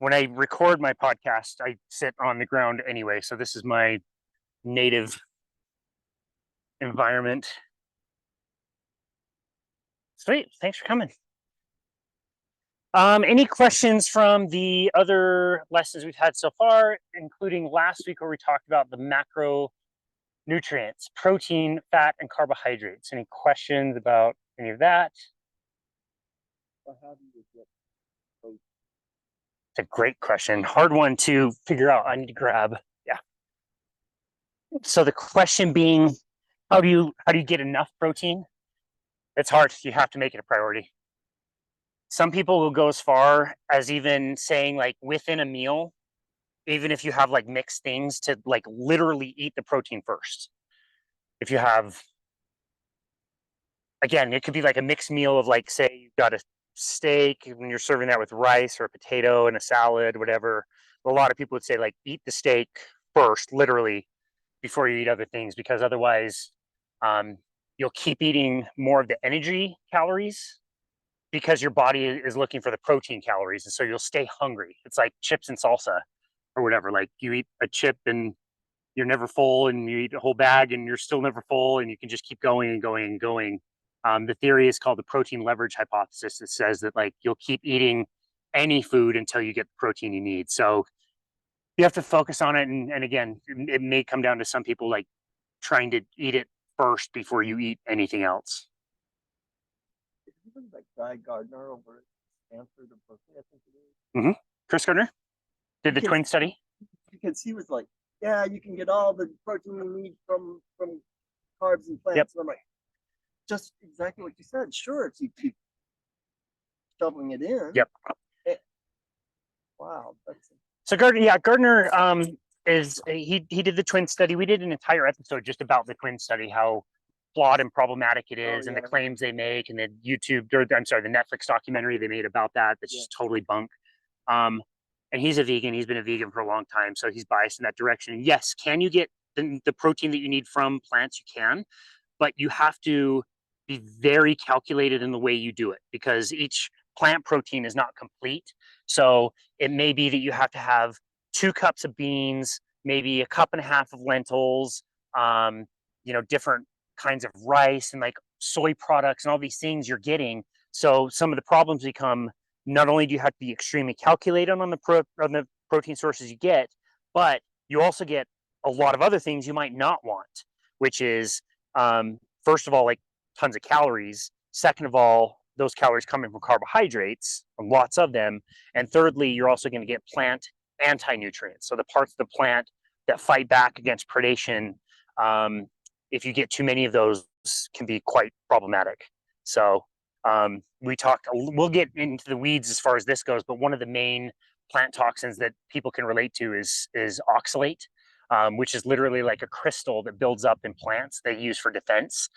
when I record my podcast, I sit on the ground anyway. So this is my native environment. Sweet. Thanks for coming. Any questions from the other lessons we've had so far, including last week where we talked about the macronutrients, protein, fat, and carbohydrates? Any questions about any of that? How do you get protein? It's a great question. Hard one to figure out. I need to grab. Yeah. So the question being, how do you get enough protein? It's hard. You have to make it a priority. Some people will go as far as even saying, like, within a meal, even if you have like mixed things, to like literally eat the protein first. If you have, again, it could be like a mixed meal of, like, say you've got a steak and you're serving that with rice or a potato and a salad, whatever. A lot of people would say, like, eat the steak first, literally, before you eat other things, because otherwise you'll keep eating more of the energy calories because your body is looking for the protein calories, and so you'll stay hungry. It's like chips and salsa or whatever. Like, you eat a chip and you're never full, and you eat a whole bag and you're still never full, and you can just keep going and going and going. The theory is called the protein leverage hypothesis. It says that, like, you'll keep eating any food until you get the protein you need. So you have to focus on it. And again, it may come down to some people, like, trying to eat it first before you eat anything else. Even like Guy Gardner over at Stanford or Berkeley, I think it is. Chris Gardner did the twin study. Because he was like, yeah, you can get all the protein you need from carbs and plants. Yep. And I'm like, just exactly what you said. Sure, if you keep shoveling it in. Yep. Wow. So Gardner is he did the twin study. We did an entire episode just about the twin study, how flawed and problematic it is, and the claims they make, and the the Netflix documentary they made about that. That's just totally bunk. And he's a vegan. He's been a vegan for a long time, so he's biased in that direction. And yes, can you get the protein that you need from plants? You can, but you have to be very calculated in the way you do it, because each plant protein is not complete. So it may be that you have to have 2 cups of beans, maybe a cup and a half of lentils, different kinds of rice and like soy products and all these things you're getting. So some of the problems become, not only do you have to be extremely calculated on the protein sources you get, but you also get a lot of other things you might not want, which is, first of all, like, tons of calories. Second of all, those calories coming from carbohydrates, lots of them. And thirdly, you're also going to get plant anti-nutrients. So the parts of the plant that fight back against predation, if you get too many of those, can be quite problematic. So we'll get into the weeds as far as this goes, but one of the main plant toxins that people can relate to is oxalate, which is literally like a crystal that builds up in plants they use for defense.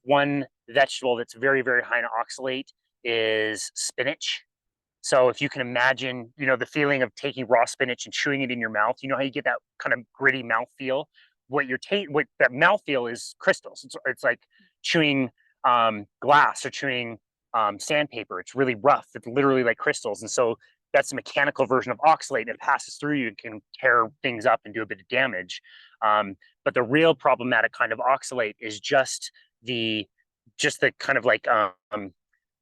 One vegetable that's very, very high in oxalate is spinach. So if you can imagine, the feeling of taking raw spinach and chewing it in your mouth, you know how you get that kind of gritty mouth feel? What that mouth feel is crystals. It's like chewing glass or chewing sandpaper. It's really rough. It's literally like crystals. And so that's a mechanical version of oxalate that passes through you and can tear things up and do a bit of damage. But the real problematic kind of oxalate is just the kind of like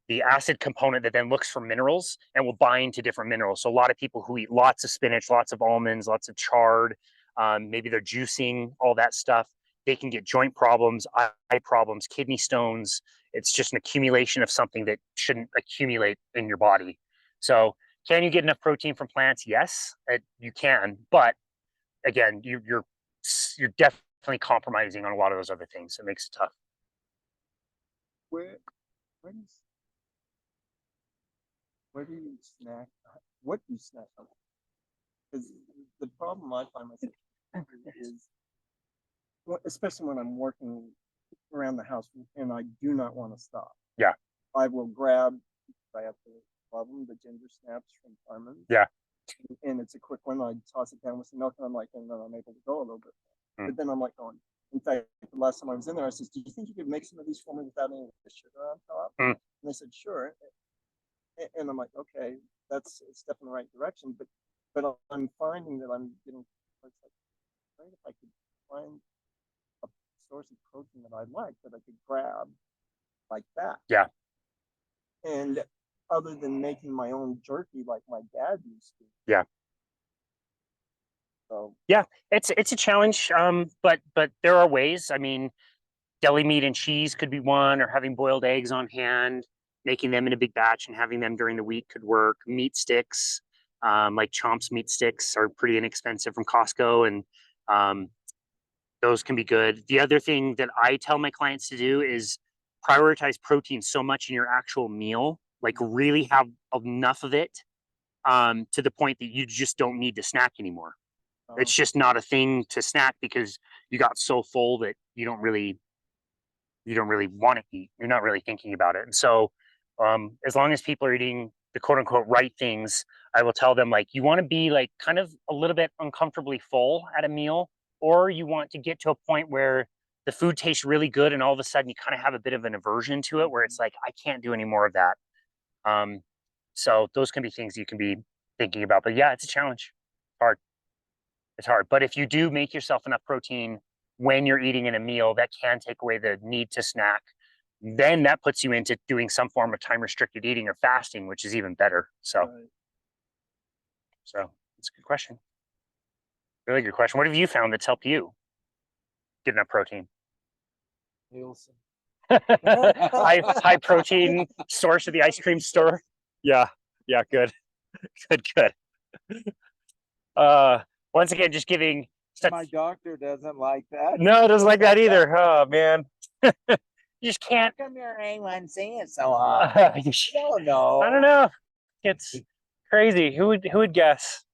the acid component that then looks for minerals and will bind to different minerals. So a lot of people who eat lots of spinach, lots of almonds, lots of chard, maybe they're juicing, all that stuff, they can get joint problems, eye problems, kidney stones. It's just an accumulation of something that shouldn't accumulate in your body. So can you get enough protein from plants? Yes, you can. But again, you're definitely compromising on a lot of those other things. It makes it tough. Where do you snack? What do you snack on? Because the problem I find myself is, especially when I'm working around the house and I do not want to stop. Yeah. I will grab, I have to love them, the ginger snaps from Carmen's. Yeah. And it's a quick one. I toss it down with some milk and I'm like, and then I'm able to go a little bit. But then I'm like going, in fact, the last time I was in there, I said, do you think you could make some of these for me without any sugar on top? And they said, sure. And I'm like, okay. that's a step in the right direction. But I'm finding that I'm getting it's like, great if I could find a source of protein that I like that I could grab like that. Yeah. And other than making my own jerky like my dad used to. Yeah. So yeah, it's a challenge. But there are ways. I mean, deli meat and cheese could be one, or having boiled eggs on hand, making them in a big batch and having them during the week could work. Meat sticks, like Chomp's meat sticks, are pretty inexpensive from Costco, and those can be good. The other thing that I tell my clients to do is prioritize protein so much in your actual meal, like really have enough of it, to the point that you just don't need to snack anymore. It's just not a thing to snack because you got so full that you don't really want to eat. You're not really thinking about it. And so, as long as people are eating the quote unquote right things, I will tell them, like, you want to be like kind of a little bit uncomfortably full at a meal, or you want to get to a point where the food tastes really good and all of a sudden you kind of have a bit of an aversion to it where it's like, I can't do any more of that. So those can be things you can be thinking about. But yeah, it's a challenge. Hard. It's hard. But if you do make yourself enough protein when you're eating in a meal, that can take away the need to snack. Then that puts you into doing some form of time restricted eating or fasting, which is even better. So, so it's a good question. Really good question. What have you found that's helped you get enough protein? Nielsen. high protein source of the ice cream store. Yeah, good. Good. Once again, just giving My doctor doesn't like that. No, doesn't like that either. Oh man. You just can't. How come your A1C is so high? I don't know. I don't know. It's crazy. Who would guess?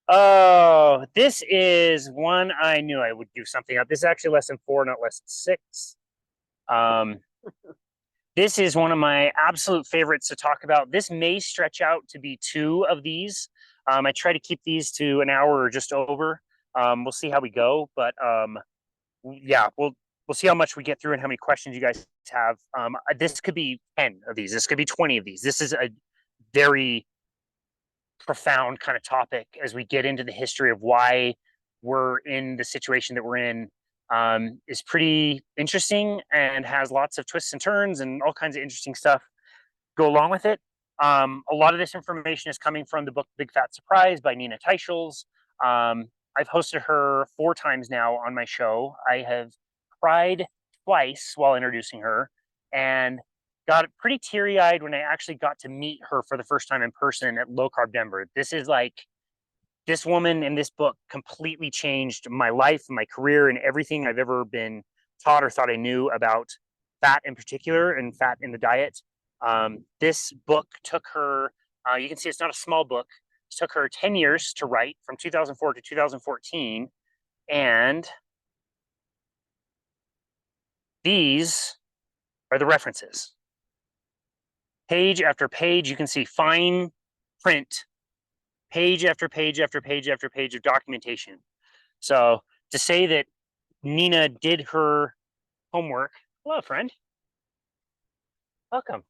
Oh, this is one I knew I would do something up. This is actually lesson 4, not lesson 6. This is one of my absolute favorites to talk about. This may stretch out to be 2 of these. I try to keep these to an hour or just over. We'll see how we go, but yeah, we'll see how much we get through and how many questions you guys have. This could be 10 of these. This could be 20 of these. This is a very profound kind of topic as we get into the history of why we're in the situation that we're in. Is pretty interesting and has lots of twists and turns and all kinds of interesting stuff go along with it. A lot of this information is coming from the book Big Fat Surprise by Nina Teicholz. I've hosted her 4 times now on my show. I have cried twice while introducing her and got pretty teary-eyed when I actually got to meet her for the first time in person at Low Carb Denver. This is like, this woman in this book completely changed my life, my career, and everything I've ever been taught or thought I knew about fat in particular and fat in the diet. This book took her, you can see it's not a small book. It took her 10 years to write, from 2004 to 2014. And these are the references. Page after page, you can see fine print, page after page after page after page of documentation. So to say that Nina did her homework, hello, friend. Welcome.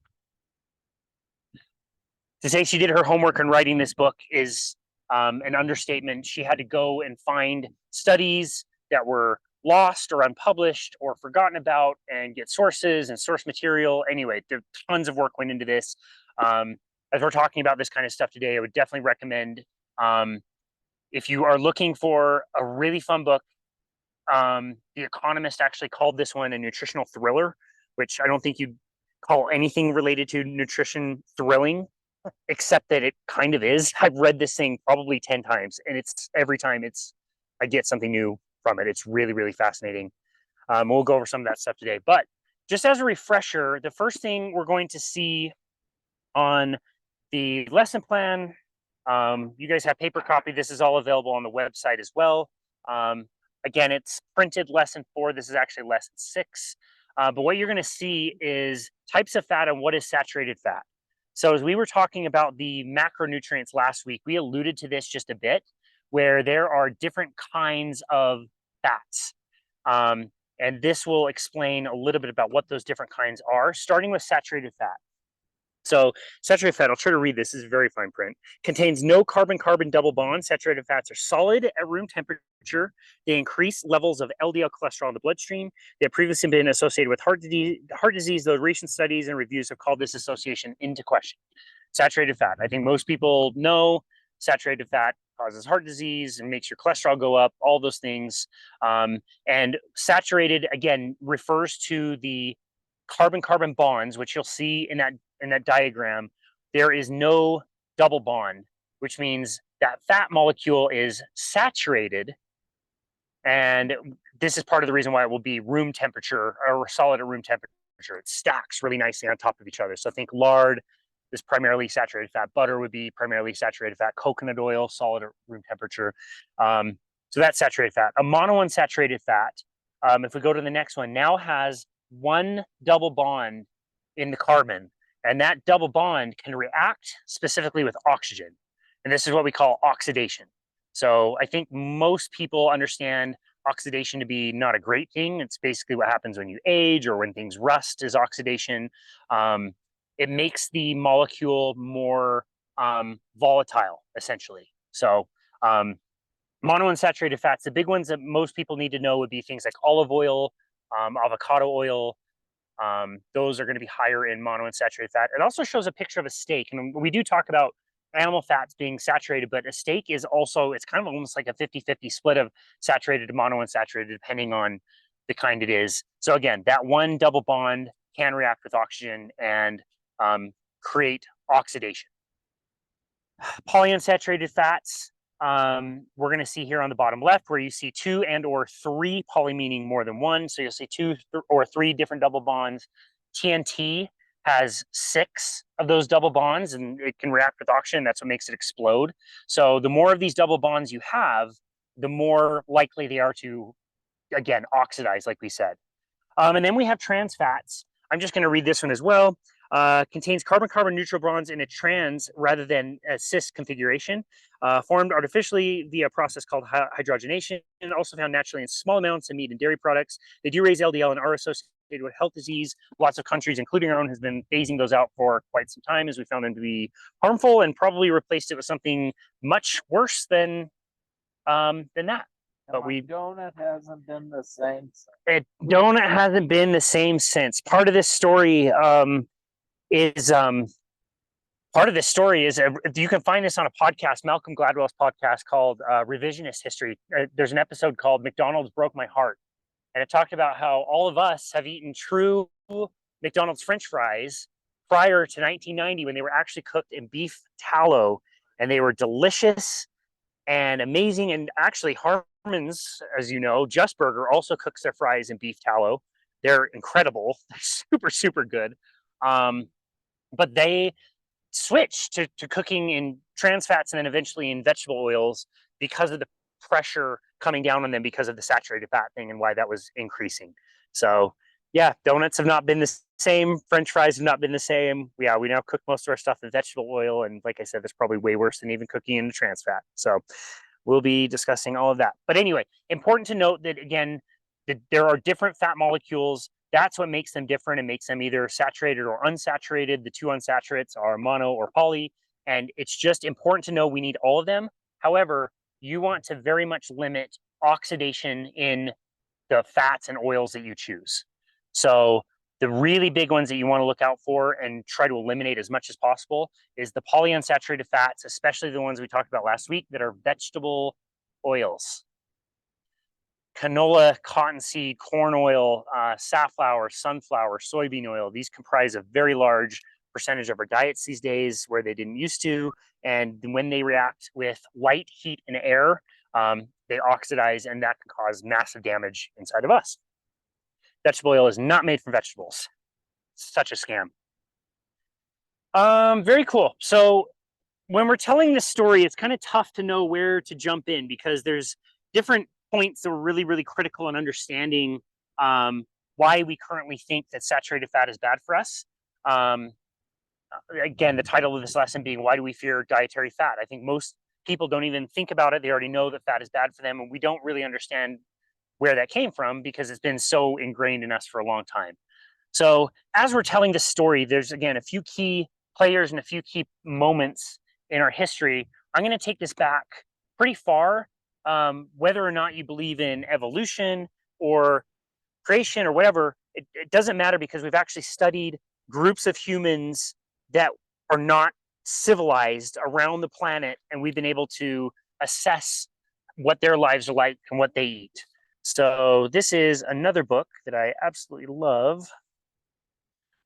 To say she did her homework in writing this book is an understatement. She had to go and find studies that were lost or unpublished or forgotten about and get sources and source material. Anyway, there tons of work went into this. As we're talking about this kind of stuff today, I would definitely recommend, if you are looking for a really fun book, The Economist actually called this one a nutritional thriller, which I don't think you'd call anything related to nutrition thrilling, except that it kind of is. I've read this thing probably 10 times, and it's every time I get something new from it. It's really, really fascinating. We'll go over some of that stuff today. But just as a refresher, the first thing we're going to see on the lesson plan, you guys have paper copy. This is all available on the website as well. Again, it's printed lesson 4. This is actually lesson 6. But what you're going to see is types of fat and what is saturated fat. So as we were talking about the macronutrients last week, we alluded to this just a bit, where there are different kinds of fats. And this will explain a little bit about what those different kinds are, starting with saturated fat. So saturated fat, I'll try to read this. This is very fine print. Contains no carbon-carbon double bond. Saturated fats are solid at room temperature. They increase levels of LDL cholesterol in the bloodstream. They have previously been associated with heart disease, though recent studies and reviews have called this association into question. Saturated fat. I think most people know saturated fat causes heart disease and makes your cholesterol go up, all those things. And saturated, again, refers to the carbon-carbon bonds, which you'll see in that diagram. There is no double bond, which means that fat molecule is saturated. And this is part of the reason why it will be room temperature or solid at room temperature. It stacks really nicely on top of each other. So think lard is primarily saturated fat. Butter would be primarily saturated fat. Coconut oil, solid at room temperature. So that's saturated fat. A monounsaturated fat, if we go to the next one, now has one double bond in the carbon, and that double bond can react specifically with oxygen. And this is what we call oxidation. So I think most people understand oxidation to be not a great thing. It's basically what happens when you age or when things rust is oxidation. It makes the molecule more volatile, essentially. So monounsaturated fats, the big ones that most people need to know would be things like olive oil, avocado oil. Those are going to be higher in monounsaturated fat. It also shows a picture of a steak. And we do talk about animal fats being saturated, but a steak is also, it's kind of almost like a 50-50 split of saturated to monounsaturated, depending on the kind it is. So again, that one double bond can react with oxygen and create oxidation. Polyunsaturated fats, we're going to see here on the bottom left where you see 2 and or 3, poly meaning more than one. So you'll see 2 or 3 different double bonds. TNT has 6 of those double bonds and it can react with oxygen. That's what makes it explode. So the more of these double bonds you have, the more likely they are to, again, oxidize, like we said. And then we have trans fats. I'm just going to read this one as well. Contains carbon-carbon neutral bonds in a trans rather than a cis configuration, formed artificially via a process called hydrogenation, and also found naturally in small amounts in meat and dairy products. They do raise LDL and are associated with health disease. Lots of countries, including our own, has been phasing those out for quite some time, as we found them to be harmful, and probably replaced it with something much worse than that. But donut hasn't been the same. Donut hasn't been the same since. Part of this story is you can find this on a podcast, Malcolm Gladwell's podcast called Revisionist History. There's an episode called McDonald's Broke My Heart, and it talked about how all of us have eaten true McDonald's French fries prior to 1990 when they were actually cooked in beef tallow, and they were delicious and amazing. And actually, Harmon's, as you know, Just Burger also cooks their fries in beef tallow. They're incredible. They're super, super good. But they switched to cooking in trans fats and then eventually in vegetable oils because of the pressure coming down on them because of the saturated fat thing and why that was increasing. So yeah, donuts have not been the same. French fries have not been the same. We now cook most of our stuff in vegetable oil. And like I said, that's probably way worse than even cooking in trans fat. So we'll be discussing all of that. But anyway, important to note that, again, there are different fat molecules. That's what makes them different and makes them either saturated or unsaturated. The 2 unsaturates are mono or poly. And it's just important to know we need all of them. However, you want to very much limit oxidation in the fats and oils that you choose. So the really big ones that you want to look out for and try to eliminate as much as possible is the polyunsaturated fats, especially the ones we talked about last week that are vegetable oils. Canola, cottonseed, corn oil, safflower, sunflower, soybean oil. These comprise a very large percentage of our diets these days where they didn't used to. And when they react with light, heat, and air, they oxidize, and that can cause massive damage inside of us. Vegetable oil is not made from vegetables. Such a scam. Very cool. So when we're telling this story, it's kind of tough to know where to jump in because there's different points that are really, really critical in understanding why we currently think that saturated fat is bad for us. Again, the title of this lesson being, why do we fear dietary fat? I think most people don't even think about it. They already know that fat is bad for them, and we don't really understand where that came from because it's been so ingrained in us for a long time. So as we're telling this story, there's, again, a few key players and a few key moments in our history, I'm going to take this back pretty far. Whether or not you believe in evolution or creation or whatever, it doesn't matter, because we've actually studied groups of humans that are not civilized around the planet, and we've been able to assess what their lives are like and what they eat. So this is another book that I absolutely love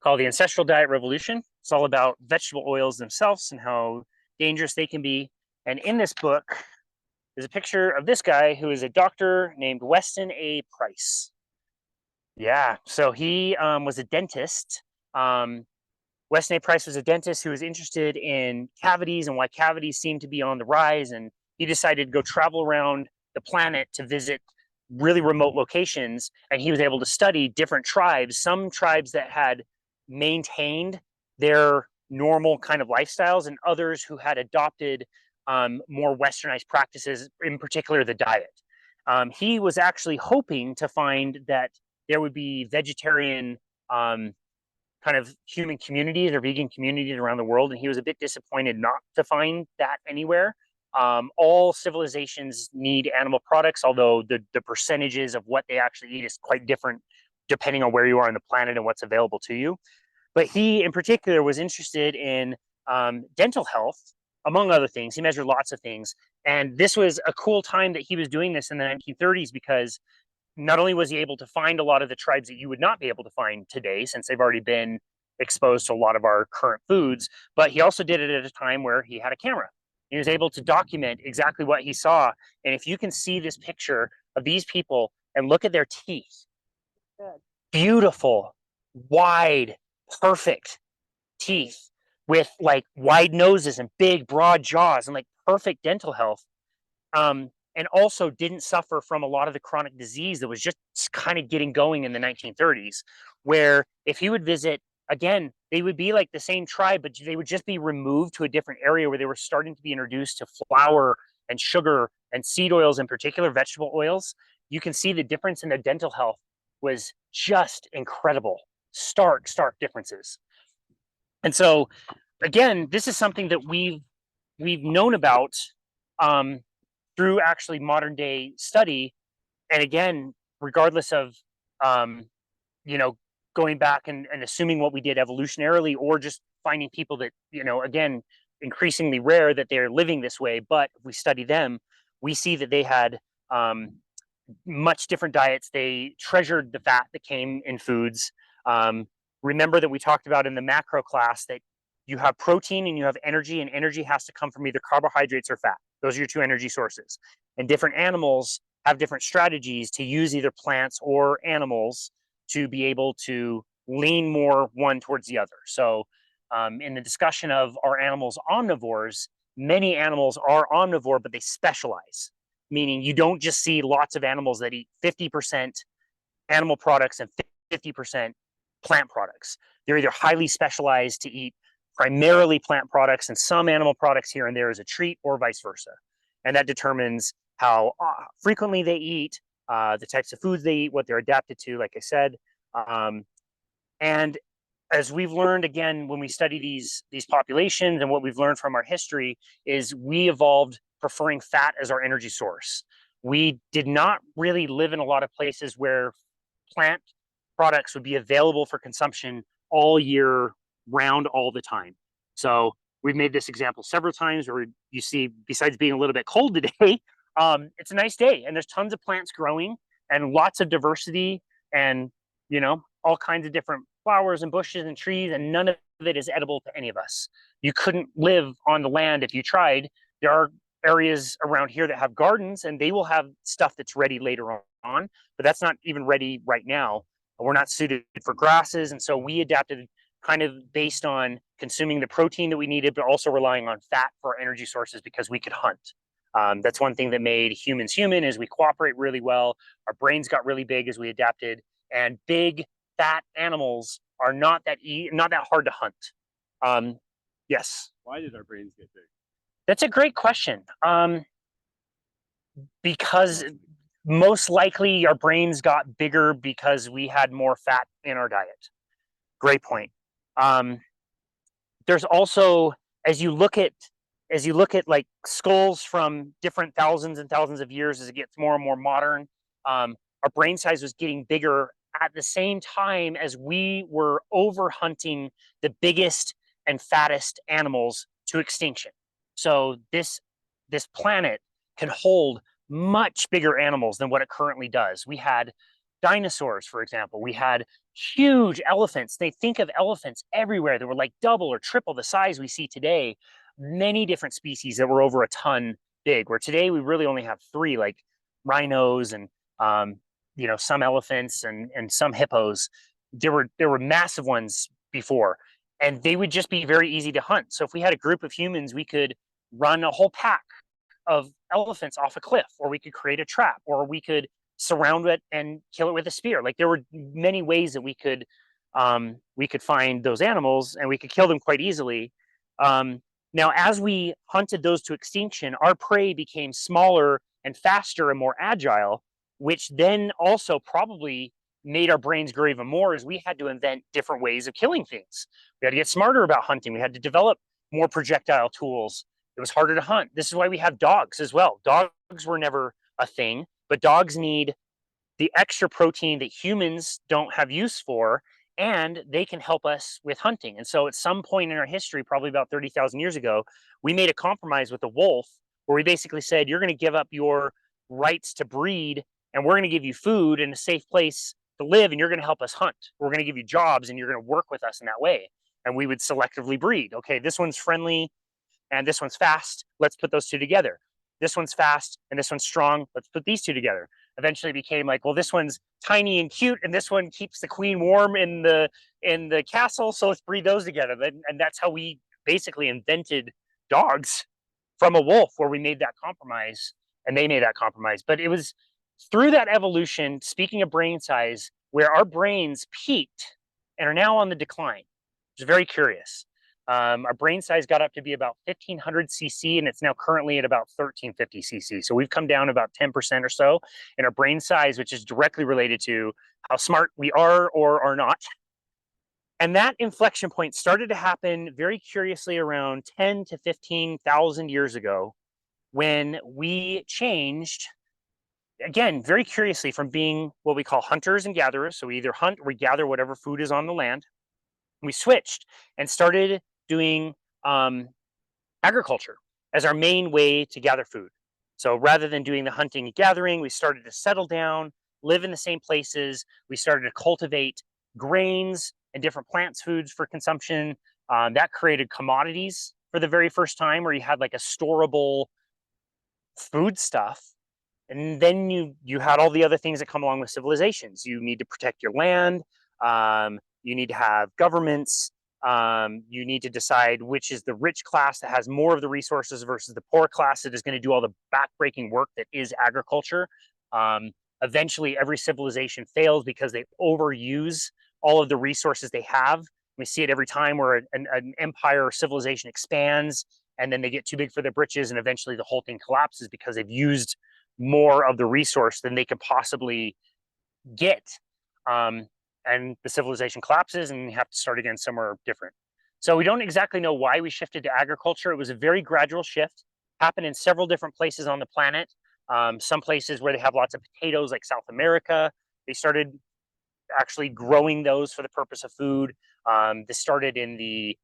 called The Ancestral Diet Revolution. It's all about vegetable oils themselves and how dangerous they can be. And in this book is a picture of this guy who is a doctor named Weston A. Price. Yeah, so he was a dentist. Weston A. Price was a dentist who was interested in cavities and why cavities seem to be on the rise. And he decided to go travel around the planet to visit really remote locations. And he was able to study different tribes, some tribes that had maintained their normal kind of lifestyles, and others who had adopted more westernized practices, in particular the diet. He was actually hoping to find that there would be vegetarian kind of human communities or vegan communities around the world, and he was a bit disappointed not to find that anywhere. All civilizations need animal products, although the percentages of what they actually eat is quite different depending on where you are on the planet and what's available to you. But he, in particular, was interested in dental health, among other things. He measured lots of things. And this was a cool time that he was doing this in the 1930s, because not only was he able to find a lot of the tribes that you would not be able to find today, since they've already been exposed to a lot of our current foods, but he also did it at a time where he had a camera. He was able to document exactly what he saw. And if you can see this picture of these people and look at their teeth, beautiful, wide, perfect teeth with like wide noses and big broad jaws and like perfect dental health, and also didn't suffer from a lot of the chronic disease that was just kind of getting going in the 1930s, where if you would visit again, they would be like the same tribe, but they would just be removed to a different area where they were starting to be introduced to flour and sugar and seed oils, in particular vegetable oils. You can see the difference in their dental health was just incredible. Stark differences. And so, again, this is something that we've known about through actually modern day study. And again, regardless of you know, going back and assuming what we did evolutionarily, or just finding people that, you know, again, increasingly rare that they're living this way. But if we study them, we see that they had much different diets. They treasured the fat that came in foods. Remember that we talked about in the macro class that you have protein and you have energy, and energy has to come from either carbohydrates or fat. Those are your two energy sources. And different animals have different strategies to use either plants or animals to be able to lean more one towards the other. So in the discussion of are animals omnivores, many animals are omnivore, but they specialize, meaning you don't just see lots of animals that eat 50% animal products and 50% plant products. They're either highly specialized to eat primarily plant products and some animal products here and there as a treat, or vice versa. And that determines how frequently they eat, the types of foods they eat, what they're adapted to, like I said. And as we've learned, again, when we study these populations, and what we've learned from our history, is we evolved preferring fat as our energy source. We did not really live in a lot of places where plant products would be available for consumption all year round, all the time. So we've made this example several times where you see, besides being a little bit cold today, it's a nice day and there's tons of plants growing and lots of diversity, and, you know, all kinds of different flowers and bushes and trees, and none of it is edible to any of us. You couldn't live on the land if you tried. There are areas around here that have gardens, and they will have stuff that's ready later on, but that's not even ready right now. We're not suited for grasses, and so we adapted kind of based on consuming the protein that we needed, but also relying on fat for our energy sources because we could hunt. That's one thing that made humans human, is we cooperate really well. Our brains got really big as we adapted, and big fat animals are not that hard to hunt. Yes. Why did our brains get big? That's a great question. Because most likely our brains got bigger because we had more fat in our diet. Great point. there's also, as you look at like skulls from different thousands and thousands of years, as it gets more and more modern, our brain size was getting bigger at the same time as we were over hunting the biggest and fattest animals to extinction. So this planet can hold much bigger animals than what it currently does. We had dinosaurs, for example. We had huge elephants. They think of elephants everywhere. They were like double or triple the size we see today. Many different species that were over a ton big, where today we really only have three, like rhinos and some elephants and some hippos. There were massive ones before, and they would just be very easy to hunt. So if we had a group of humans, we could run a whole pack of elephants off a cliff, or we could create a trap, or we could surround it and kill it with a spear. Like there were many ways that we could find those animals, and we could kill them quite easily. Now, as we hunted those to extinction, our prey became smaller and faster and more agile, which then also probably made our brains grow even more, as we had to invent different ways of killing things. We had to get smarter about hunting. We had to develop more projectile tools. It was harder to hunt. This is why we have dogs as well. Dogs were never a thing, but dogs need the extra protein that humans don't have use for, and they can help us with hunting. And so at some point in our history, probably about 30,000 years ago, we made a compromise with the wolf, where we basically said, you're going to give up your rights to breed, and we're going to give you food and a safe place to live, and you're going to help us hunt. We're going to give you jobs, and you're going to work with us in that way. And we would selectively breed. Okay, this one's friendly and this one's fast. Let's put those two together. This one's fast and this one's strong. Let's put these two together. Eventually it became like, well, this one's tiny and cute, and this one keeps the queen warm in the castle, so let's breed those together. And that's how we basically invented dogs from a wolf, where we made that compromise and they made that compromise. But it was through that evolution, speaking of brain size, where our brains peaked and are now on the decline. It's very curious. Our brain size got up to be about 1,500 cc, and it's now currently at about 1,350 cc. So we've come down about 10% or so in our brain size, which is directly related to how smart we are or are not. And that inflection point started to happen very curiously around 10 to 15,000 years ago, when we changed, again, very curiously, from being what we call hunters and gatherers. So we either hunt or we gather whatever food is on the land. We switched and started doing agriculture as our main way to gather food. So rather than doing the hunting and gathering, we started to settle down, live in the same places. We started to cultivate grains and different plants, foods for consumption. That created commodities for the very first time, where you had like a storable food stuff. And then you had all the other things that come along with civilizations. You need to protect your land. You need to have governments. You need to decide which is the rich class that has more of the resources versus the poor class that is going to do all the backbreaking work that is agriculture. Eventually, every civilization fails because they overuse all of the resources they have. We see it every time where an empire or civilization expands, and then they get too big for their britches, and eventually the whole thing collapses because they've used more of the resource than they could possibly get. And the civilization collapses, and you have to start again somewhere different. So we don't exactly know why we shifted to agriculture. It was a very gradual shift, happened in several different places on the planet. Some places where they have lots of potatoes, like South America, they started actually growing those for the purpose of food. This started in the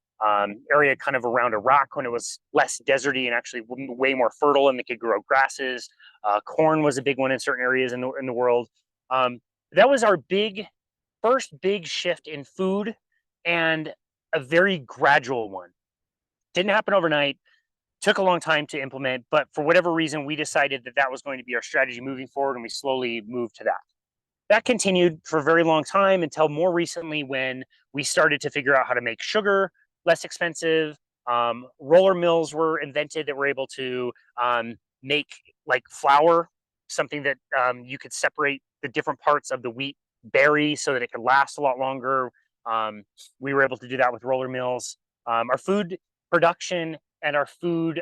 area kind of around Iraq, when it was less deserty and actually way more fertile, and they could grow grasses. Corn was a big one in certain areas in the world. That was our first big shift in food, and a very gradual one. Didn't happen overnight, took a long time to implement, but for whatever reason, we decided that that was going to be our strategy moving forward, and we slowly moved to that. That continued for a very long time, until more recently, when we started to figure out how to make sugar less expensive. Roller mills were invented that were able to make like flour, something that you could separate the different parts of the wheat berry so that it could last a lot longer. We were able to do that with roller mills. Our food production and our food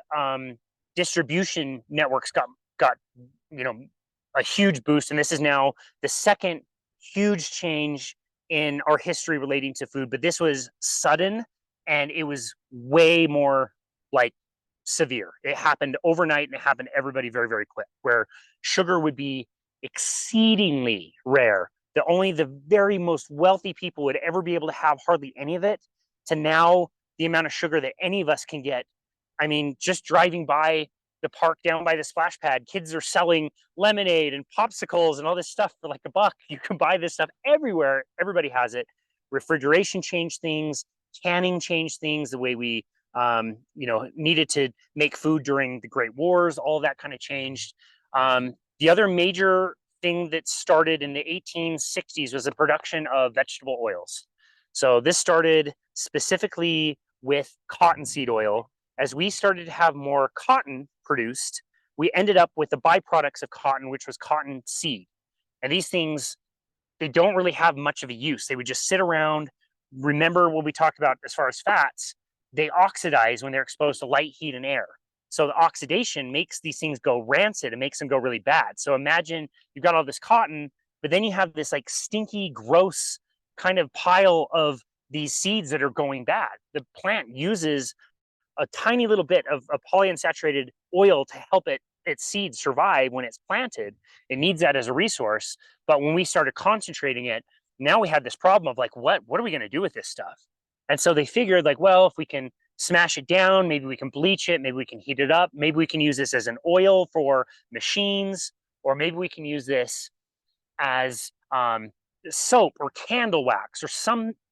distribution networks got a huge boost, and this is now the second huge change in our history relating to food. But this was sudden and it was way more like severe. It happened overnight, and it happened to everybody very, very quick, where sugar would be exceedingly rare. That only the very most wealthy people would ever be able to have hardly any of it, to now the amount of sugar that any of us can get. I mean, just driving by the park down by the splash pad, kids are selling lemonade and popsicles and all this stuff for like $1. You can buy this stuff everywhere. Everybody has it. Refrigeration changed things. Canning changed things. The way we, needed to make food during the Great Wars, all that kind of changed. The other major thing that started in the 1860s was the production of vegetable oils. So this started specifically with cottonseed oil. As we started to have more cotton produced, we ended up with the byproducts of cotton, which was cotton seed. And these things, they don't really have much of a use. They would just sit around. Remember what we talked about as far as fats, they oxidize when they're exposed to light, heat, and air. So the oxidation makes these things go rancid and makes them go really bad. So imagine you've got all this cotton, but then you have this like stinky, gross kind of pile of these seeds that are going bad. The plant uses a tiny little bit of a polyunsaturated oil to help its seeds survive when it's planted. It needs that as a resource. But when we started concentrating it, now we had this problem of like, what are we going to do with this stuff? And so they figured like, well, if we can smash it down, maybe we can bleach it, maybe we can heat it up, maybe we can use this as an oil for machines, or maybe we can use this as soap or candle wax or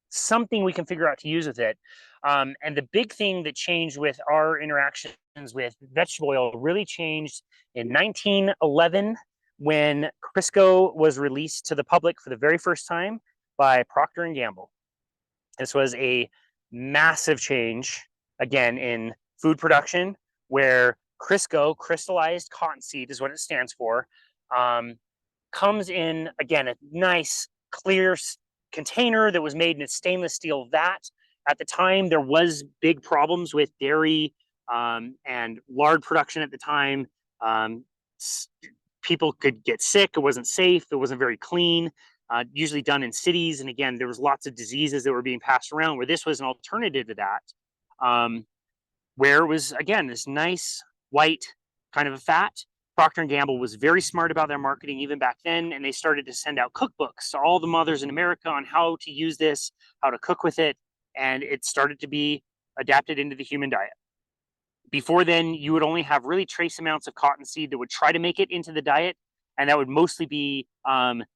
something we can figure out to use with it. And the big thing that changed with our interactions with vegetable oil really changed in 1911 when Crisco was released to the public for the very first time by Procter & Gamble. This was a massive change, again, in food production, where Crisco, crystallized cottonseed is what it stands for, comes in, again, a nice, clear container that was made in a stainless steel vat. At the time, there was big problems with dairy and lard production at the time. People could get sick. It wasn't safe. It wasn't very clean. Usually done in cities. And again, there was lots of diseases that were being passed around, where this was an alternative to that, where it was, again, this nice white kind of a fat. Procter & Gamble was very smart about their marketing even back then, and they started to send out cookbooks to all the mothers in America on how to use this, how to cook with it, and it started to be adapted into the human diet. Before then, you would only have really trace amounts of cottonseed that would try to make it into the diet, and that would mostly be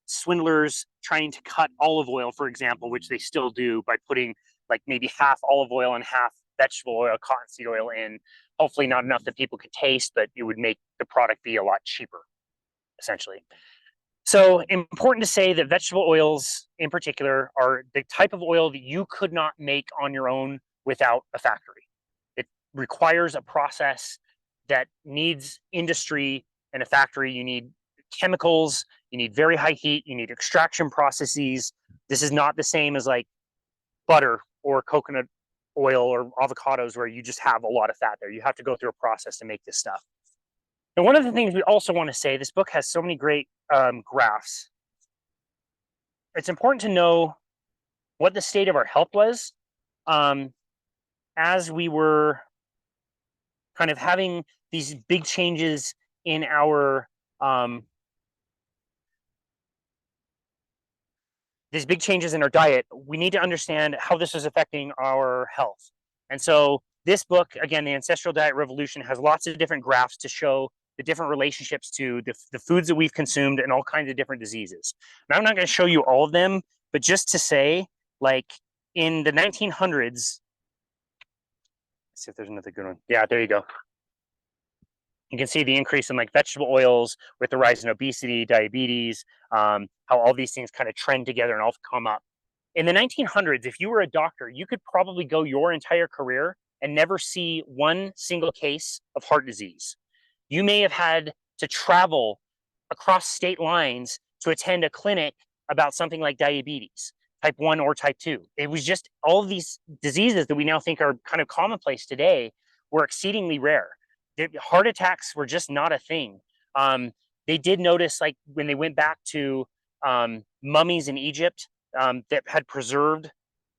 swindlers trying to cut olive oil, for example, which they still do by putting like maybe half olive oil and half vegetable oil, cottonseed oil in. Hopefully not enough that people could taste, but it would make the product be a lot cheaper, essentially. So important to say that vegetable oils in particular are the type of oil that you could not make on your own without a factory. It requires a process that needs industry and a factory. You need chemicals, you need very high heat, you need extraction processes. This is not the same as like butter or coconut oil or avocados where you just have a lot of fat there. You have to go through a process to make this stuff. And one of the things we also want to say, this book has so many great graphs. It's important to know what the state of our health was as we were kind of having these big changes in our diet. We need to understand how this is affecting our health. And so this book, again, The Ancestral Diet Revolution, has lots of different graphs to show the different relationships to the foods that we've consumed and all kinds of different diseases. Now, I'm not going to show you all of them, but just to say, like in the 1900s, let's see if there's another good one. Yeah, there you go. You can see the increase in like vegetable oils with the rise in obesity, diabetes, how all these things kind of trend together and all come up. In the 1900s, if you were a doctor, you could probably go your entire career and never see one single case of heart disease. You may have had to travel across state lines to attend a clinic about something like diabetes, type 1 or type 2. It was just all of these diseases that we now think are kind of commonplace today were exceedingly rare. Heart attacks were just not a thing. They did notice, like when they went back to mummies in Egypt that had preserved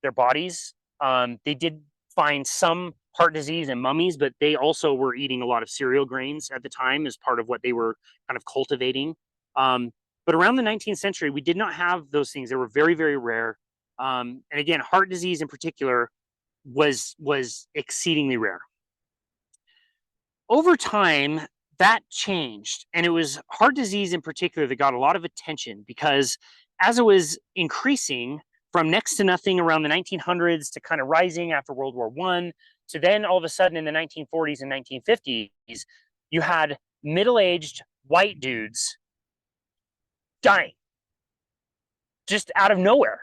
their bodies, they did find some heart disease in mummies, but they also were eating a lot of cereal grains at the time as part of what they were kind of cultivating. But around the 19th century, we did not have those things. They were very, very rare. And again, heart disease in particular was exceedingly rare. Over time, that changed, and it was heart disease in particular that got a lot of attention, because as it was increasing from next to nothing around the 1900s to kind of rising after World War I, to then all of a sudden in the 1940s and 1950s, you had middle-aged white dudes dying just out of nowhere.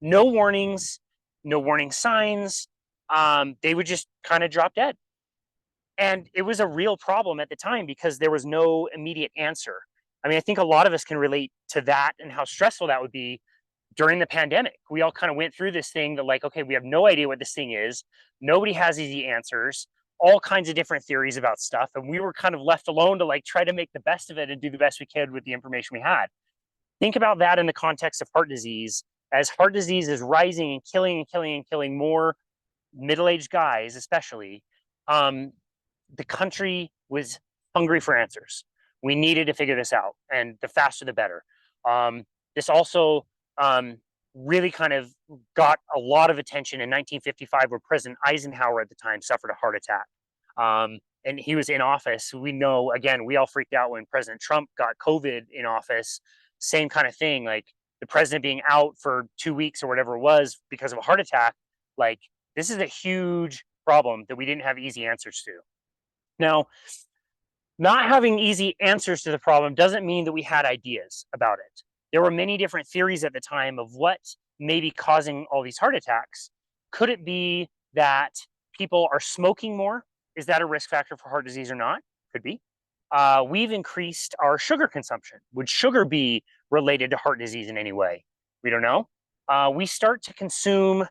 No warnings, no warning signs. They would just kind of drop dead. And it was a real problem at the time because there was no immediate answer. I mean, I think a lot of us can relate to that and how stressful that would be during the pandemic. We all kind of went through this thing that, like, okay, we have no idea what this thing is. Nobody has easy answers, all kinds of different theories about stuff. And we were kind of left alone to like try to make the best of it and do the best we could with the information we had. Think about that in the context of heart disease. As heart disease is rising and killing and killing and killing more middle-aged guys, especially, the country was hungry for answers. We needed to figure this out, and the faster the better. This also really kind of got a lot of attention in 1955, where President Eisenhower at the time suffered a heart attack. And he was in office. We know, again, we all freaked out when President Trump got COVID in office. Same kind of thing, like the president being out for 2 weeks or whatever it was because of a heart attack. Like, this is a huge problem that we didn't have easy answers to. Now, not having easy answers to the problem doesn't mean that we had ideas about it. There were many different theories at the time of what may be causing all these heart attacks. Could it be that people are smoking more? Is that a risk factor for heart disease or not? Could be. We've increased our sugar consumption. Would sugar be related to heart disease in any way? We don't know. We start to consume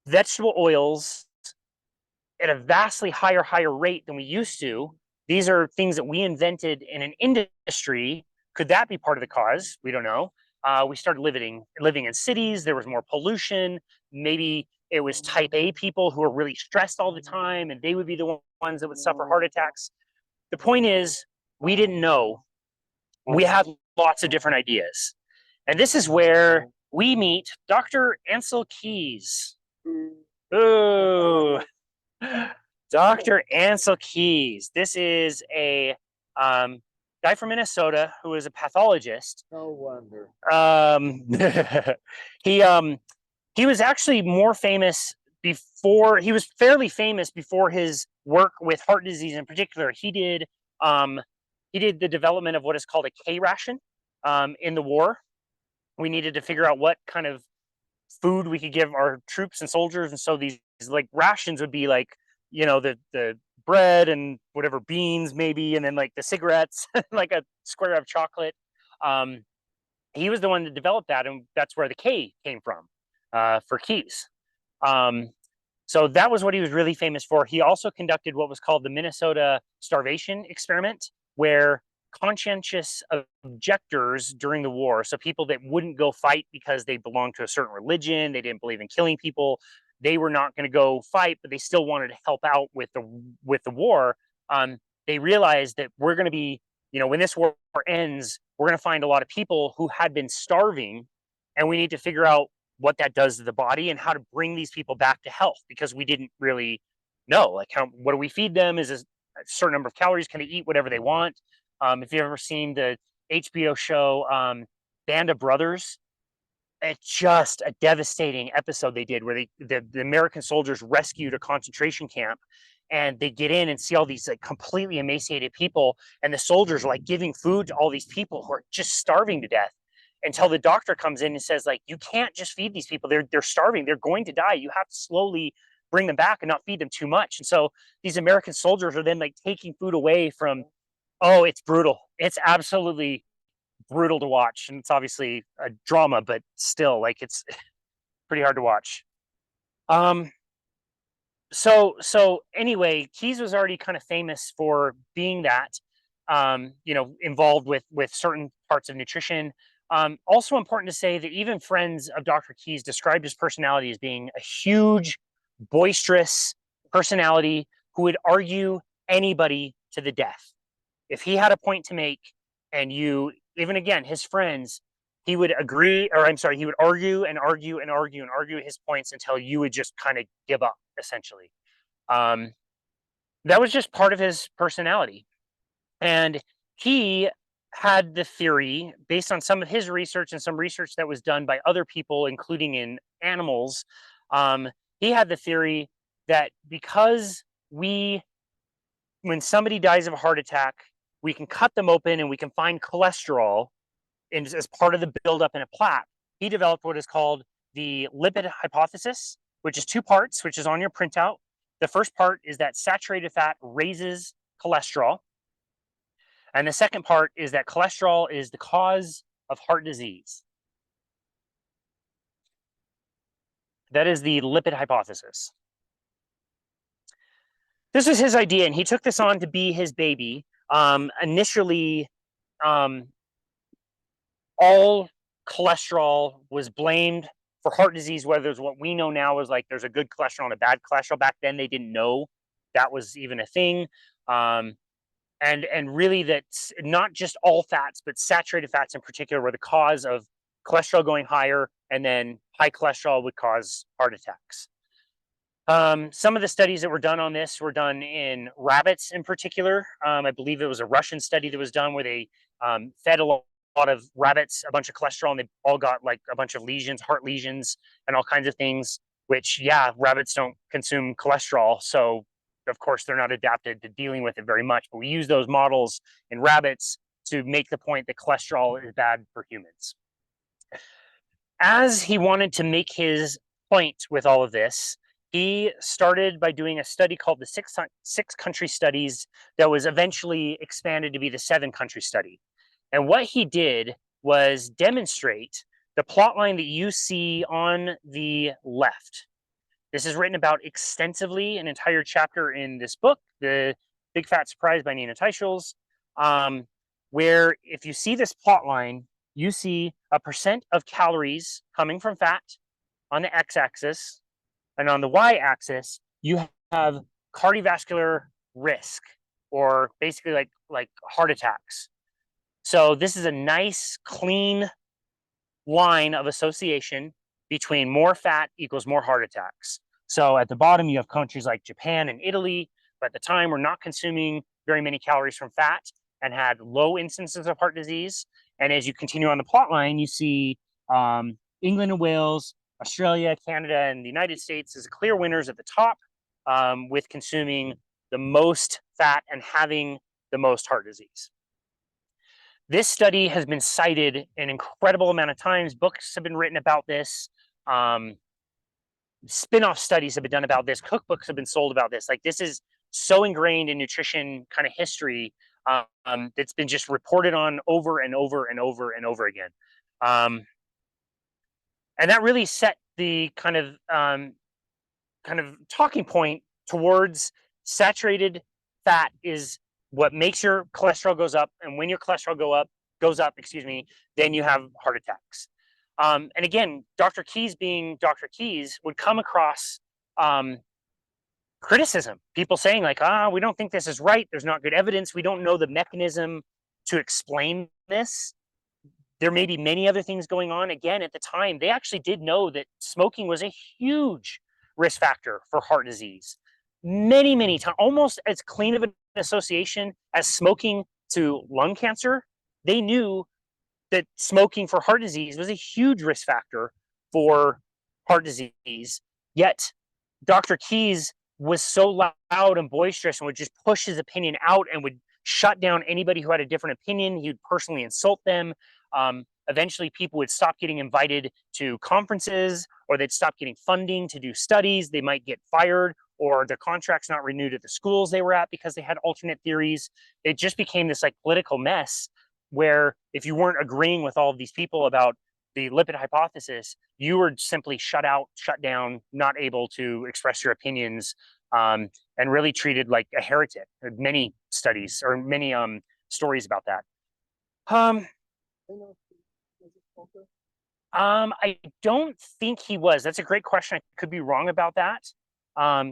vegetable oils at a vastly higher rate than we used to. These are things that we invented in an industry. Could that be part of the cause? We don't know. We started living in cities. There was more pollution. Maybe it was type A people who were really stressed all the time, and they would be the ones that would suffer heart attacks. The point is, we didn't know. We had lots of different ideas. And this is where we meet Dr. Ansel Keys. Ooh. Dr. Ansel Keys. This is a guy from Minnesota who is a pathologist. No wonder. He was actually more famous before. He was fairly famous before his work with heart disease in particular. He did the development of what is called a K ration in the war. We needed to figure out what kind of food we could give our troops and soldiers, and so these like rations would be like, you know, the bread and whatever beans maybe, and then like the cigarettes, like a square of chocolate. He was the one that developed that, and that's where the K came from, for Keys. So that was what he was really famous for. He also conducted what was called the Minnesota starvation experiment, where conscientious objectors during the war, so people that wouldn't go fight because they belonged to a certain religion, they didn't believe in killing people, they were not going to go fight, but they still wanted to help out with the war. They realized that we're going to be, you know, when this war ends, we're going to find a lot of people who had been starving, and we need to figure out what that does to the body and how to bring these people back to health, because we didn't really know, like, what do we feed them? Is a certain number of calories? Can they eat whatever they want? If you've ever seen the HBO show Band of Brothers, it's just a devastating episode they did where the American soldiers rescued a concentration camp, and they get in and see all these like completely emaciated people, and the soldiers are like giving food to all these people who are just starving to death, until the doctor comes in and says, like, you can't just feed these people. They're starving. They're going to die. You have to slowly bring them back and not feed them too much. And so these American soldiers are then like taking food away from. Oh, it's brutal. It's absolutely brutal to watch. And it's obviously a drama, but still, like, it's pretty hard to watch. So anyway, Keys was already kind of famous for being that, you know, involved with certain parts of nutrition. Also important to say that even friends of Dr. Keys described his personality as being a huge boisterous personality who would argue anybody to the death. If he had a point to make, and you, even again, his friends, he would agree, or I'm sorry, he would argue and argue and argue and argue his points until you would just kind of give up, essentially. That was just part of his personality. And he had the theory, based on some of his research and some research that was done by other people, including in animals, he had the theory that because when somebody dies of a heart attack, we can cut them open and we can find cholesterol as part of the buildup in a plaque. He developed what is called the lipid hypothesis, which is two parts, which is on your printout. The first part is that saturated fat raises cholesterol. And the second part is that cholesterol is the cause of heart disease. That is the lipid hypothesis. This was his idea, and he took this on to be his baby. Initially, all cholesterol was blamed for heart disease, whether it's what we know now is like there's a good cholesterol and a bad cholesterol. Back then, they didn't know that was even a thing. And really that's not just all fats, but saturated fats in particular were the cause of cholesterol going higher, and then high cholesterol would cause heart attacks. Some of the studies that were done on this were done in rabbits in particular. I believe it was a Russian study that was done where they fed a lot of rabbits a bunch of cholesterol, and they all got like a bunch of lesions, heart lesions, and all kinds of things, which, yeah, rabbits don't consume cholesterol. So of course, they're not adapted to dealing with it very much, but we use those models in rabbits to make the point that cholesterol is bad for humans. As he wanted to make his point with all of this, he started by doing a study called the six country studies that was eventually expanded to be the 7-country study. And what he did was demonstrate the plot line that you see on the left. This is written about extensively, an entire chapter in this book, The Big Fat Surprise by Nina Teicholz, where if you see this plot line, you see a percent of calories coming from fat on the x-axis, and on the y-axis, you have cardiovascular risk, or basically like heart attacks. So this is a nice, clean line of association between more fat equals more heart attacks. So at the bottom, you have countries like Japan and Italy, but at the time were not consuming very many calories from fat and had low instances of heart disease. And as you continue on the plot line, you see England and Wales, Australia, Canada, and the United States as clear winners at the top, with consuming the most fat and having the most heart disease. This study has been cited an incredible amount of times. Books have been written about this. Spin-off studies have been done about this. Cookbooks have been sold about this. Like, this is so ingrained in nutrition kind of history, that's been just reported on over and over and over and over again. And that really set the kind of talking point towards saturated fat is what makes your cholesterol goes up, and when your cholesterol goes up, then you have heart attacks. And again, Dr. Keyes, being Dr. Keyes, would come across criticism. People saying like, we don't think this is right. There's not good evidence. We don't know the mechanism to explain this. There may be many other things going on. Again, at the time, they actually did know that smoking was a huge risk factor for heart disease. Many, many times, almost as clean of an association as smoking to lung cancer. They knew that smoking for heart disease was a huge risk factor for heart disease. Yet Dr. Keyes was so loud and boisterous and would just push his opinion out and would shut down anybody who had a different opinion. He would personally insult them. Eventually, people would stop getting invited to conferences, or they'd stop getting funding to do studies. They might get fired, or their contracts not renewed at the schools they were at because they had alternate theories. It just became this like political mess where if you weren't agreeing with all of these people about the lipid hypothesis, you were simply shut out, shut down, not able to express your opinions, and really treated like a heretic. Many studies or many stories about that. I don't think he was. That's a great question. I could be wrong about that.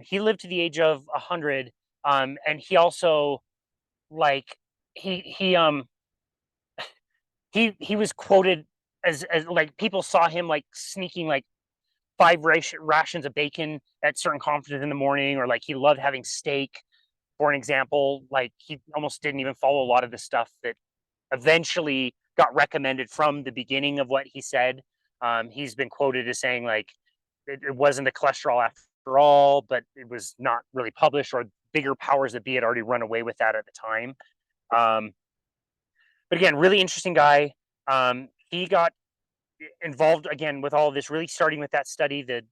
He lived to the age of 100, and he also like he he was quoted as like people saw him like sneaking like 5 rations of bacon at certain conferences in the morning, or like he loved having steak, for an example. Like he almost didn't even follow a lot of the stuff that eventually got recommended from the beginning of what he said. He's been quoted as saying like it wasn't the cholesterol after all, but it was not really published, or bigger powers that be had already run away with that at the time. But again, really interesting guy. He got involved again with all of this, really starting with that study, the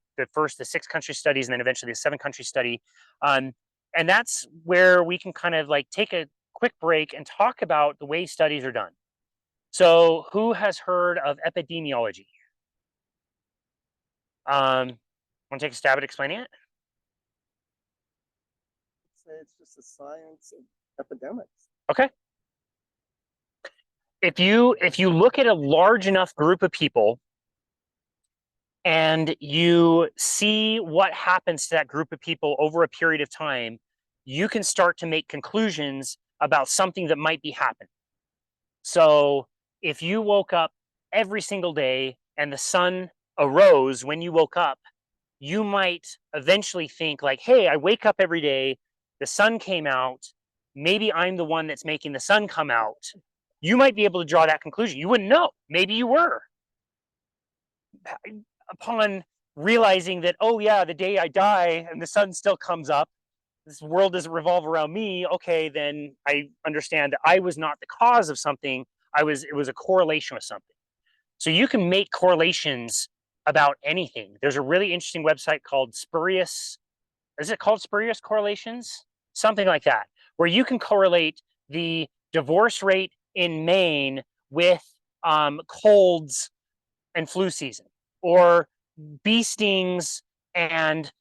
6 country studies, and then eventually the 7 country study. And that's where we can kind of like take a quick break and talk about the way studies are done. So who has heard of epidemiology? Want to take a stab at explaining it? Say it's just a science of epidemics. Okay. If you look at a large enough group of people and you see what happens to that group of people over a period of time, you can start to make conclusions about something that might be happening. So if you woke up every single day and the sun arose when you woke up, you might eventually think like, hey, I wake up every day, the sun came out, maybe I'm the one that's making the sun come out. You might be able to draw that conclusion. You wouldn't know. Maybe you were. Upon realizing that, oh yeah, the day I die and the sun still comes up, this world doesn't revolve around me. Okay, then I understand that I was not the cause of something. It was a correlation with something. So you can make correlations about anything. There's a really interesting website called Spurious. Is it called Spurious Correlations? Something like that, where you can correlate the divorce rate in Maine with colds and flu season, or bee stings and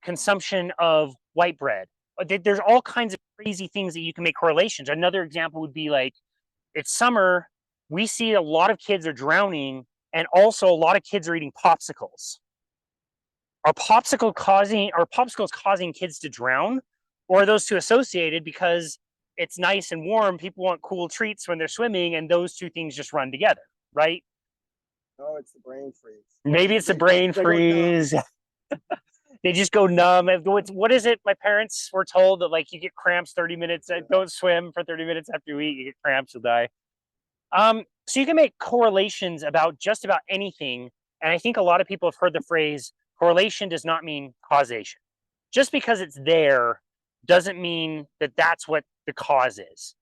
consumption of white bread. There's all kinds of crazy things that you can make correlations. Another example would be like, it's summer, we see a lot of kids are drowning, and also a lot of kids are eating popsicles. Are popsicles causing kids to drown, or are those two associated because it's nice and warm, people want cool treats when they're swimming, and those two things just run together, right? No, it's the brain freeze. Maybe it's the brain freeze. They just go numb. What is it? My parents were told that like you get cramps 30 minutes, don't swim for 30 minutes after you eat, you get cramps, you'll die. So you can make correlations about just about anything. And I think a lot of people have heard the phrase correlation does not mean causation. Just because it's there doesn't mean that that's what the cause is.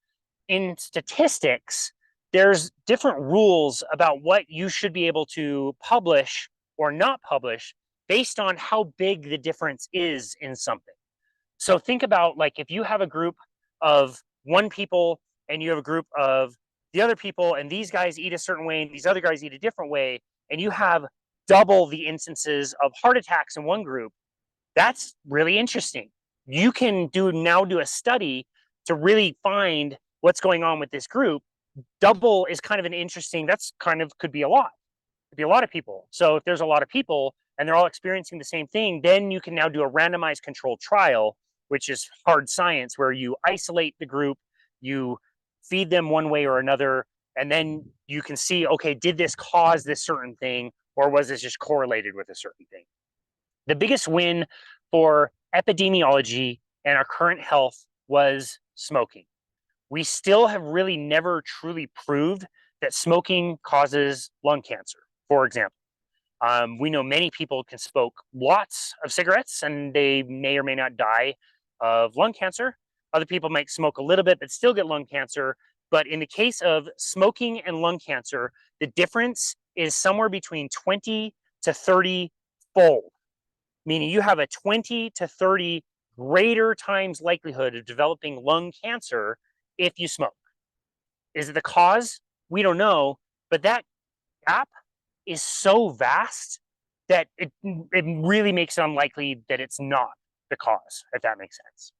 In statistics, there's different rules about what you should be able to publish or not publish based on how big the difference is in something. So think about like if you have a group of 1 people and you have a group of the other people, and these guys eat a certain way and these other guys eat a different way, and you have double the instances of heart attacks in one group, that's really interesting. You can now do a study to really find what's going on with this group. Double is kind of an interesting, that's kind of could be a lot. Could be a lot of people. So if there's a lot of people and they're all experiencing the same thing, then you can now do a randomized controlled trial, which is hard science, where you isolate the group, you feed them one way or another, and then you can see, okay, did this cause this certain thing, or was this just correlated with a certain thing? The biggest win for epidemiology and our current health was smoking. We still have really never truly proved that smoking causes lung cancer, for example. We know many people can smoke lots of cigarettes and they may or may not die of lung cancer. Other people might smoke a little bit but still get lung cancer. But in the case of smoking and lung cancer, the difference is somewhere between 20 to 30 fold, meaning you have a 20 to 30 greater times likelihood of developing lung cancer if you smoke. Is it the cause? We don't know, but that gap is so vast that it really makes it unlikely that it's not the cause, if that makes sense.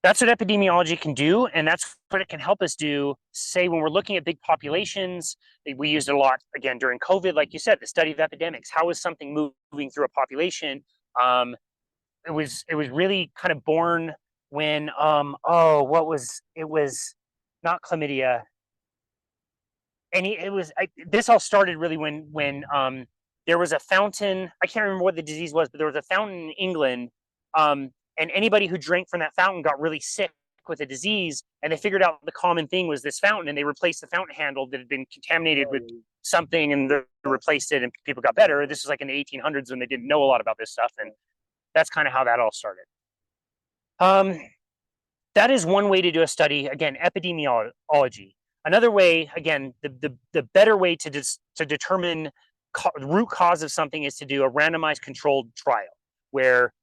That's what epidemiology can do, and that's what it can help us do. Say when we're looking at big populations, we used it a lot again during COVID, like you said, the study of epidemics. How is something moving through a population? It was really kind of born when it was not chlamydia. This all started really when there was a fountain. I can't remember what the disease was, but there was a fountain in England, and anybody who drank from that fountain got really sick with a disease, and they figured out the common thing was this fountain, and they replaced the fountain handle that had been contaminated with something, and they replaced it, and people got better. This was like in the 1800s when they didn't know a lot about this stuff, and that's kind of how that all started. That is one way to do a study. Again, epidemiology. Another way, again, the better way to determine root cause of something is to do a randomized controlled trial, where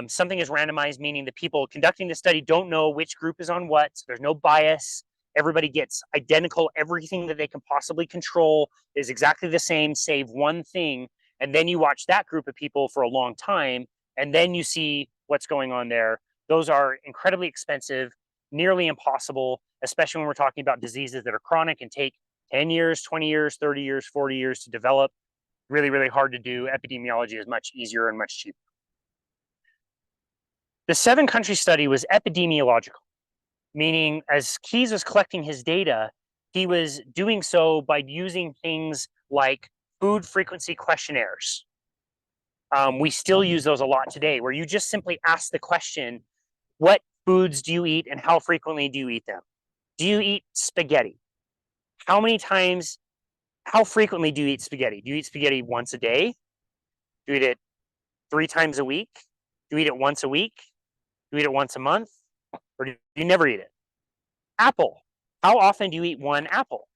something is randomized, meaning the people conducting the study don't know which group is on what. So there's no bias. Everybody gets identical. Everything that they can possibly control is exactly the same, save one thing. And then you watch that group of people for a long time, and then you see what's going on there. Those are incredibly expensive, nearly impossible, especially when we're talking about diseases that are chronic and take 10 years, 20 years, 30 years, 40 years to develop. Really, really hard to do. Epidemiology is much easier and much cheaper. The 7-country study was epidemiological, meaning as Keyes was collecting his data, he was doing so by using things like food frequency questionnaires. We still use those a lot today, where you just simply ask the question, what foods do you eat and how frequently do you eat them? Do you eat spaghetti? How many times, how frequently do you eat spaghetti? Do you eat spaghetti once a day? Do you eat it 3 times a week? Do you eat it once a week? Do you eat it once a month? Or do you never eat it? Apple. How often do you eat one apple?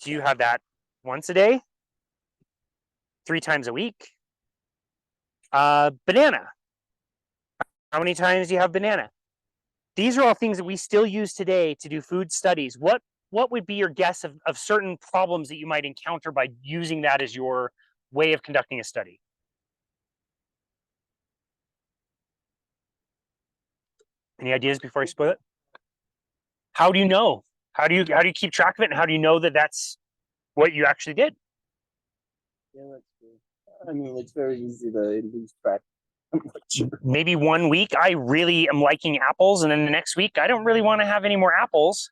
Do you have that once a day? 3 times a week? Banana. How many times do you have banana? These are all things that we still use today to do food studies. What would be your guess of certain problems that you might encounter by using that as your way of conducting a study? Any ideas before I spoil it? How do you know? How do you keep track of it, and how do you know that that's what you actually did? Yeah, that's true. I mean, it's very easy to lose track. Maybe one week I really am liking apples, and then the next week I don't really want to have any more apples.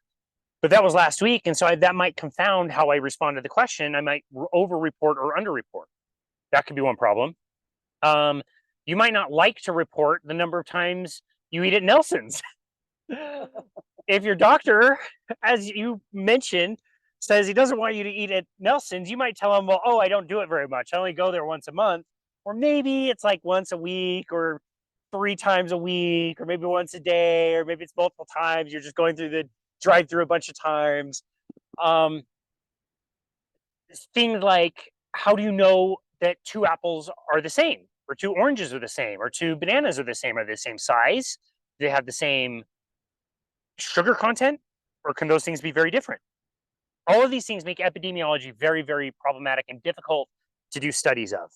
But that was last week, and so that might confound how I respond to the question. I might over-report or under-report. That could be one problem. You might not like to report the number of times you eat at Nelson's. If your doctor, as you mentioned, says he doesn't want you to eat at Nelson's, you might tell him, well, oh, I don't do it very much. I only go there once a month. Or maybe it's like once a week or 3 times a week, or maybe once a day, or maybe it's multiple times. You're just going through the drive-through a bunch of times. Things like, how do you know that 2 apples are the same, or 2 oranges are the same, or 2 bananas are the same? Are they the same size? Do they have the same sugar content, or can those things be very different? All of these things make epidemiology very, very problematic and difficult to do studies of.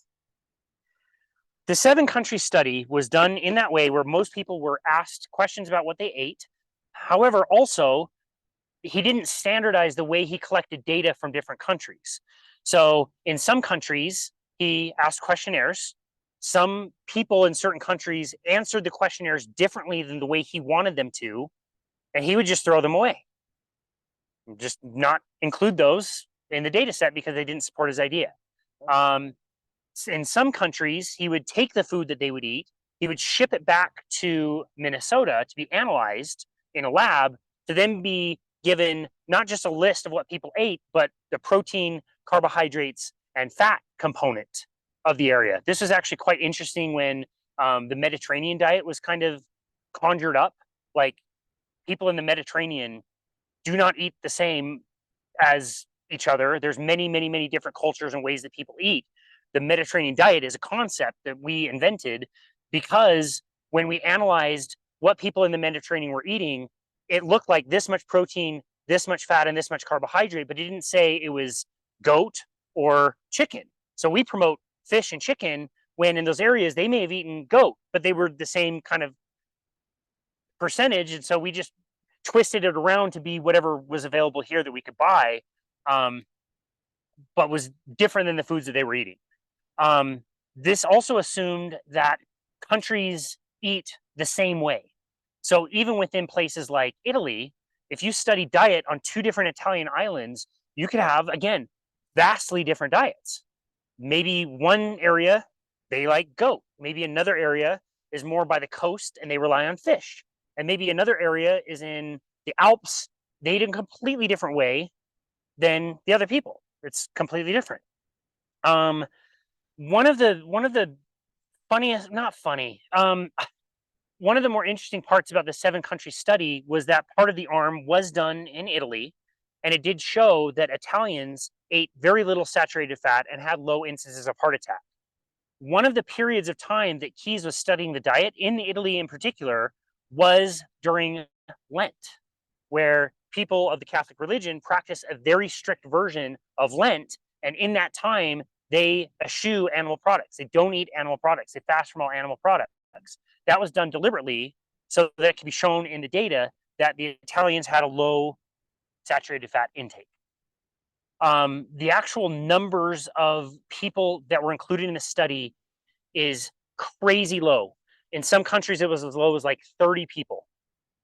The 7-country study was done in that way, where most people were asked questions about what they ate. However, also, he didn't standardize the way he collected data from different countries. So in some countries, he asked questionnaires. Some people in certain countries answered the questionnaires differently than the way he wanted them to, and he would just throw them away. Just not include those in the data set because they didn't support his idea. In some countries, he would take the food that they would eat, he would ship it back to Minnesota to be analyzed in a lab, to then be given not just a list of what people ate, but the protein, carbohydrates, and fat component of the area. This was actually quite interesting when the Mediterranean diet was kind of conjured up. Like, people in the Mediterranean do not eat the same as each other. There's many, many, many different cultures and ways that people eat. The Mediterranean diet is a concept that we invented because when we analyzed what people in the Mediterranean were eating, it looked like this much protein, this much fat, and this much carbohydrate, but it didn't say it was goat or chicken. So we promote fish and chicken when in those areas they may have eaten goat, but they were the same kind of percentage. And so we just twisted it around to be whatever was available here that we could buy, but was different than the foods that they were eating. This also assumed that countries eat the same way. So even within places like Italy, if you study diet on two different Italian islands, you could have, again, vastly different diets. Maybe one area, they like goat. Maybe another area is more by the coast and they rely on fish. And maybe another area is in the Alps, they eat in a completely different way than the other people. It's completely different. One of the funniest, not funny, one of the more interesting parts about the 7-country study was that part of the arm was done in Italy, and it did show that Italians ate very little saturated fat and had low instances of heart attack. One of the periods of time that Keyes was studying the diet, in Italy in particular, was during Lent, where people of the Catholic religion practice a very strict version of Lent, and in that time, they eschew animal products. They don't eat animal products. They fast from all animal products. That was done deliberately so that it can be shown in the data that the Italians had a low saturated fat intake. The actual numbers of people that were included in the study is crazy low. In some countries, it was as low as like 30 people.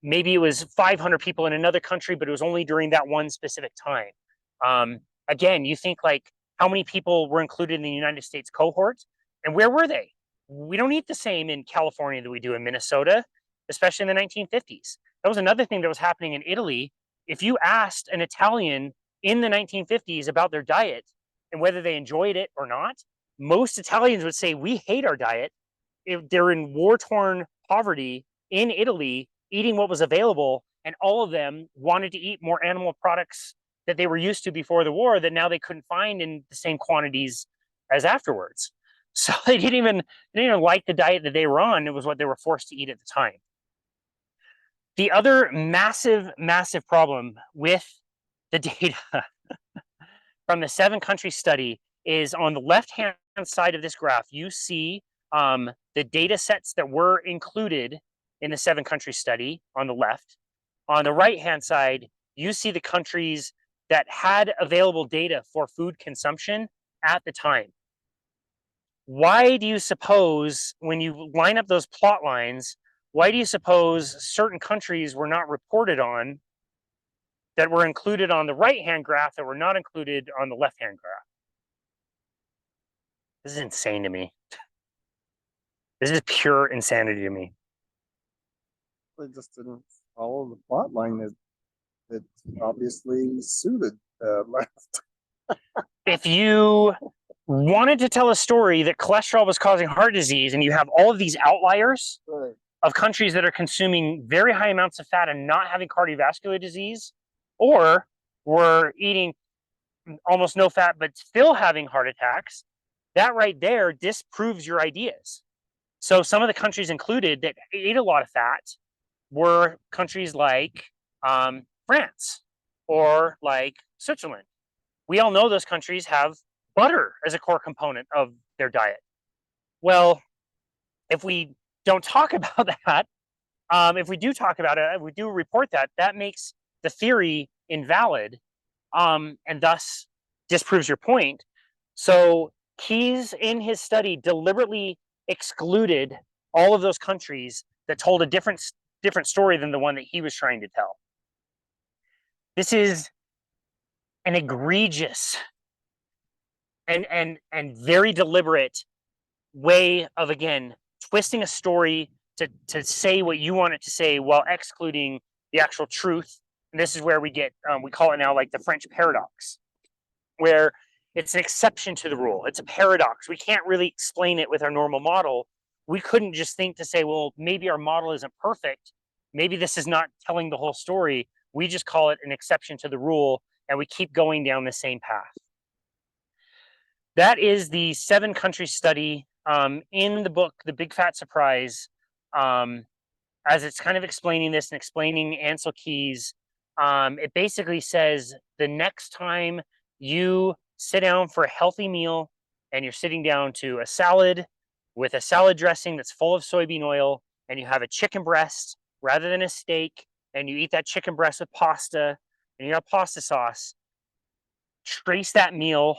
Maybe it was 500 people in another country, but it was only during that one specific time. Again, you think like how many people were included in the United States cohort, and where were they? We don't eat the same in California that we do in Minnesota, especially in the 1950s. That was another thing that was happening in Italy. If you asked an Italian in the 1950s about their diet and whether they enjoyed it or not, most Italians would say, we hate our diet. If they're in war-torn poverty in Italy, eating what was available, and all of them wanted to eat more animal products that they were used to before the war that now they couldn't find in the same quantities as afterwards. So they didn't even like the diet that they were on. It was what they were forced to eat at the time. The other massive, massive problem with the data from the 7-country study is on the left-hand side of this graph, you see the data sets that were included in the 7-country study on the left. On the right-hand side, you see the countries that had available data for food consumption at the time. Why do you suppose, when you line up those plot lines, why do you suppose certain countries were not reported on that were included on the right-hand graph that were not included on the left-hand graph? This is insane to me. This is pure insanity to me. They just didn't follow the plot line that obviously suited left. If you wanted to tell a story that cholesterol was causing heart disease and you have all of these outliers Right. of countries that are consuming very high amounts of fat and not having cardiovascular disease, or were eating almost no fat but still having heart attacks, that right there disproves your ideas. So some of the countries included that ate a lot of fat were countries like France or like Switzerland. We all know those countries have butter as a core component of their diet. Well, if we don't talk about that, if we do talk about it, if we do report that, that makes the theory invalid, and thus disproves your point. So Keyes, in his study, deliberately excluded all of those countries that told a different story than the one that he was trying to tell. This is an egregious and very deliberate way of, again, twisting a story to say what you want it to say while excluding the actual truth. And this is where we get, we call it now like the French paradox, where it's an exception to the rule. It's a paradox. We can't really explain it with our normal model. We couldn't just think to say, well, maybe our model isn't perfect. Maybe this is not telling the whole story. We just call it an exception to the rule, and we keep going down the same path. That is the 7-country study in the book, The Big Fat Surprise, as it's kind of explaining this and explaining Ancel Keys. It basically says the next time you sit down for a healthy meal and you're sitting down to a salad with a salad dressing that's full of soybean oil, and you have a chicken breast rather than a steak, and you eat that chicken breast with pasta and you have pasta sauce, trace that meal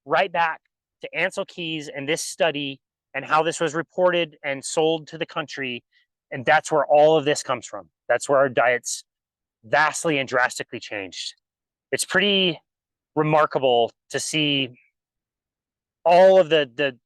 right back to Ancel Keys and this study and how this was reported and sold to the country. And that's where all of this comes from. That's where our diets vastly and drastically changed. It's pretty remarkable to see all of the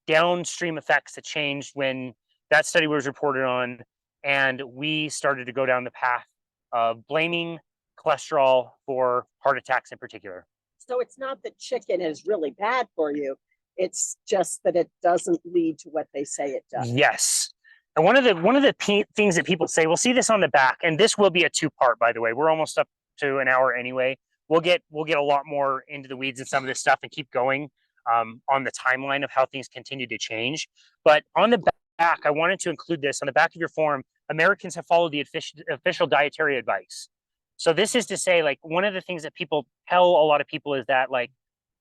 downstream effects that changed when that study was reported on, and we started to go down the path of blaming cholesterol for heart attacks in particular. So it's not that chicken is really bad for you. It's just that it doesn't lead to what they say it does. Yes. And one of the things that people say, we'll see this on the back, and this will be a two-part, by the way. We're almost up to an hour anyway. We'll get a lot more into the weeds and some of this stuff and keep going on the timeline of how things continue to change. But on the back, I wanted to include this on the back of your form. Americans have followed the official dietary advice. So this is to say, like, one of the things that people tell a lot of people is that, like,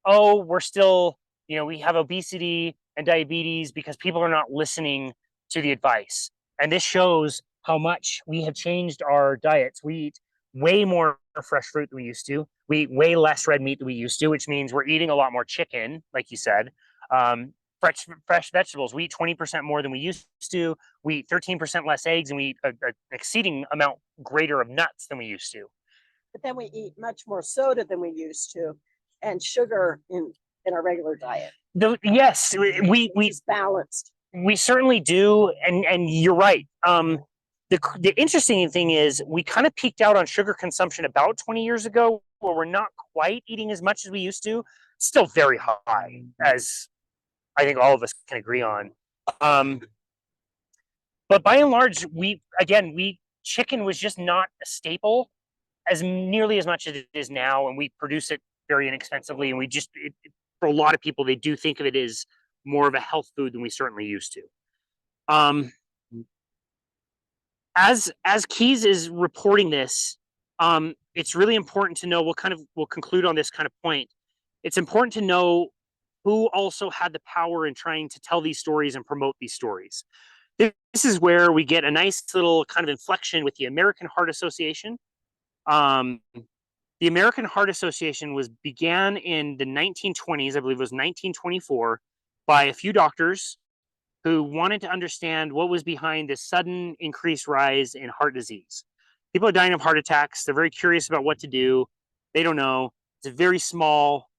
oh, we're still, you know, we have obesity and diabetes because people are not listening to the advice. And this shows how much we have changed our diets. We eat way more fresh fruit than we used to. We eat way less red meat than we used to, which means we're eating a lot more chicken, like you said. Fresh vegetables, we eat 20% more than we used to. We eat 13% less eggs, and we eat an exceeding amount greater of nuts than we used to. But then we eat much more soda than we used to, and sugar in our regular diet. Yes, It's balanced. We certainly do, and you're right. The interesting thing is we kind of peaked out on sugar consumption about 20 years ago, where we're not quite eating as much as we used to. Still very high, as I think all of us can agree on. But by and large, chicken was just not a staple as nearly as much as it is now, and we produce it very inexpensively. And for a lot of people, they do think of it as more of a health food than we certainly used to. As Keys is reporting this, it's really important to know. We'll conclude on this kind of point. It's important to know who also had the power in trying to tell these stories and promote these stories. This is where we get a nice little kind of inflection with the American Heart Association. The American Heart Association began in the 1920s, I believe it was 1924, by a few doctors who wanted to understand what was behind this sudden increased rise in heart disease. People are dying of heart attacks. They're very curious about what to do. They don't know. It's a very small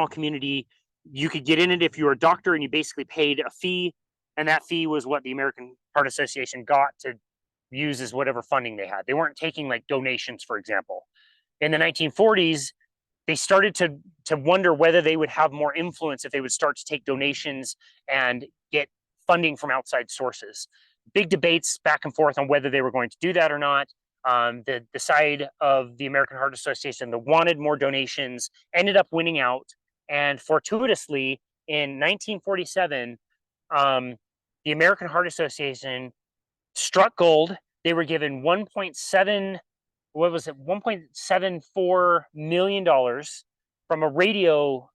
community. You could get in it if you were a doctor and you basically paid a fee, and that fee was what the American Heart Association got to use as whatever funding they had. They weren't taking like donations, for example. In the 1940s, they started to wonder whether they would have more influence if they would start to take donations and get funding from outside sources. Big debates back and forth on whether they were going to do that or not. The side of the American Heart Association that wanted more donations ended up winning out. And fortuitously, in 1947, the American Heart Association struck gold. They were given $1.74 million from a radio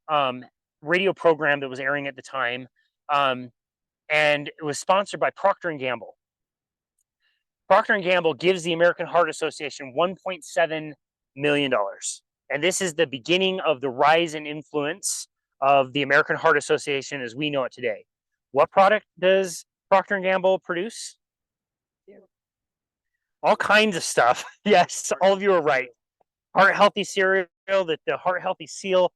program that was airing at the time, and it was sponsored by Procter & Gamble. Procter & Gamble gives the American Heart Association $1.7 million, and this is the beginning of the rise in influence of the American Heart Association as we know it today. What product does Procter & Gamble produce? All kinds of stuff. Yes, all of you are right. Heart Healthy cereal, the Heart Healthy seal,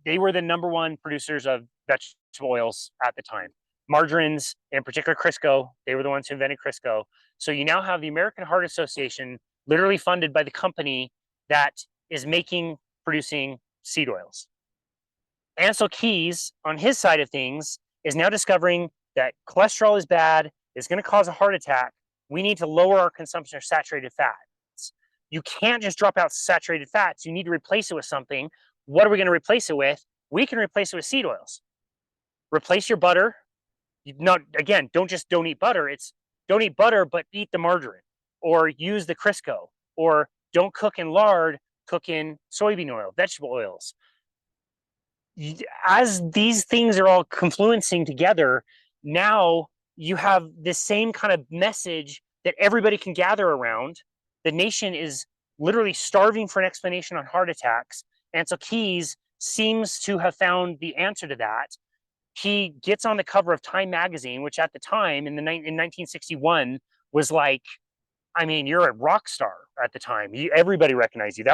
they were the #1 producers of vegetable oils at the time. Margarines, in particular Crisco, they were the ones who invented Crisco. So you now have the American Heart Association literally funded by the company that is producing seed oils. Ansel Keys, on his side of things, is now discovering that cholesterol is bad, it's going to cause a heart attack. We need to lower our consumption of saturated fats. You can't just drop out saturated fats. You need to replace it with something. What are we going to replace it with? We can replace it with seed oils. Replace your butter. Don't eat butter. It's don't eat butter, but eat the margarine, or use the Crisco, or don't cook in lard, cook in soybean oil, vegetable oils. As these things are all confluencing together, now you have this same kind of message that everybody can gather around. The nation is literally starving for an explanation on heart attacks. Ansel Keys seems to have found the answer to that. he gets on the cover of Time magazine, which at the time in 1961 was like, I mean, you're a rock star at the time. Everybody recognized you.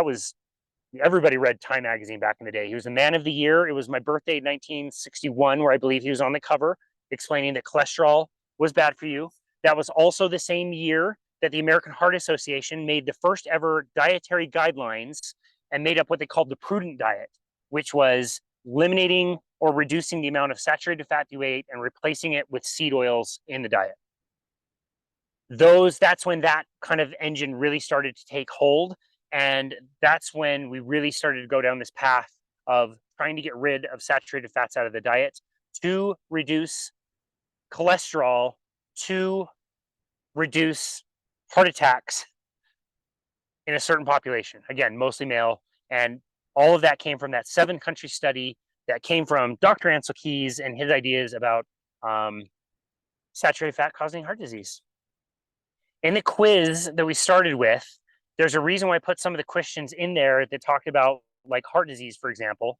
Everybody read Time magazine back in the day. He was the man of the year. It was my birthday, 1961, where I believe he was on the cover explaining that cholesterol was bad for you. That was also the same year that the American Heart Association made the first ever dietary guidelines and made up what they called the prudent diet, which was eliminating or reducing the amount of saturated fat you ate and replacing it with seed oils in the diet. That's when that kind of engine really started to take hold. And that's when we really started to go down this path of trying to get rid of saturated fats out of the diet to reduce cholesterol, to reduce heart attacks in a certain population. Again, mostly male. And all of that came from that 7-country study that came from Dr. Ansel Keys and his ideas about saturated fat causing heart disease. In the quiz that we started with, there's a reason why I put some of the questions in there that talked about like heart disease, for example.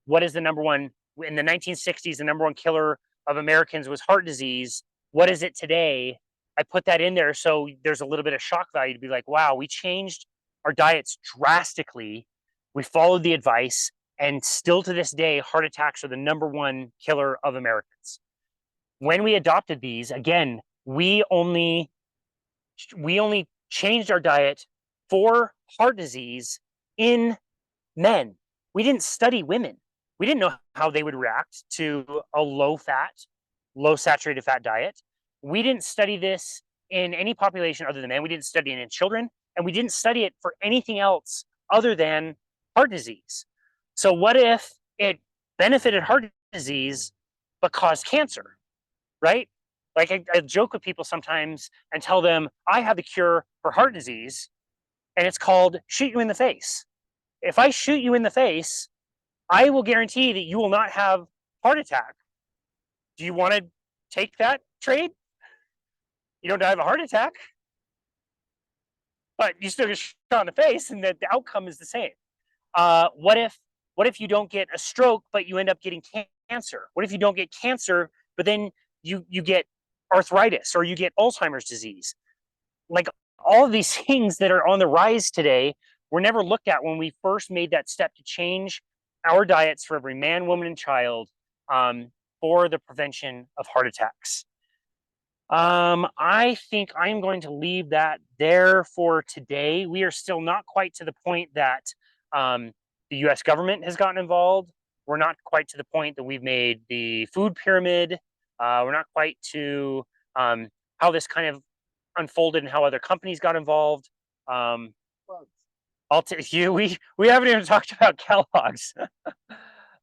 What is the number one, in the 1960s, the number one killer of Americans was heart disease. What is it today? I put that in there so there's a little bit of shock value to be like, wow, we changed our diets drastically. We followed the advice, and still to this day, heart attacks are the number one killer of Americans. When we adopted these, again, we only changed our diet for heart disease in men. We didn't study women. We didn't know how they would react to a low fat, low saturated fat diet. We didn't study this in any population other than men. We didn't study it in children, and we didn't study it for anything else other than heart disease. So what if it benefited heart disease but caused cancer, right? Like I joke with people sometimes and tell them, I have the cure for heart disease, and it's called shoot you in the face. If I shoot you in the face, I will guarantee that you will not have heart attack. Do you want to take that trade? You don't die of a heart attack, but you still get shot in the face, and the outcome is the same. What if you don't get a stroke, but you end up getting cancer? What if you don't get cancer, but then you get arthritis or you get Alzheimer's disease? Like all of these things that are on the rise today were never looked at when we first made that step to change our diets for every man, woman, and child for the prevention of heart attacks. I think I'm going to leave that there for today. We are still not quite to the point that the US government has gotten involved. We're not quite to the point that we've made the food pyramid. We're not quite to how this kind of unfolded and how other companies got involved. We haven't even talked about Kellogg's.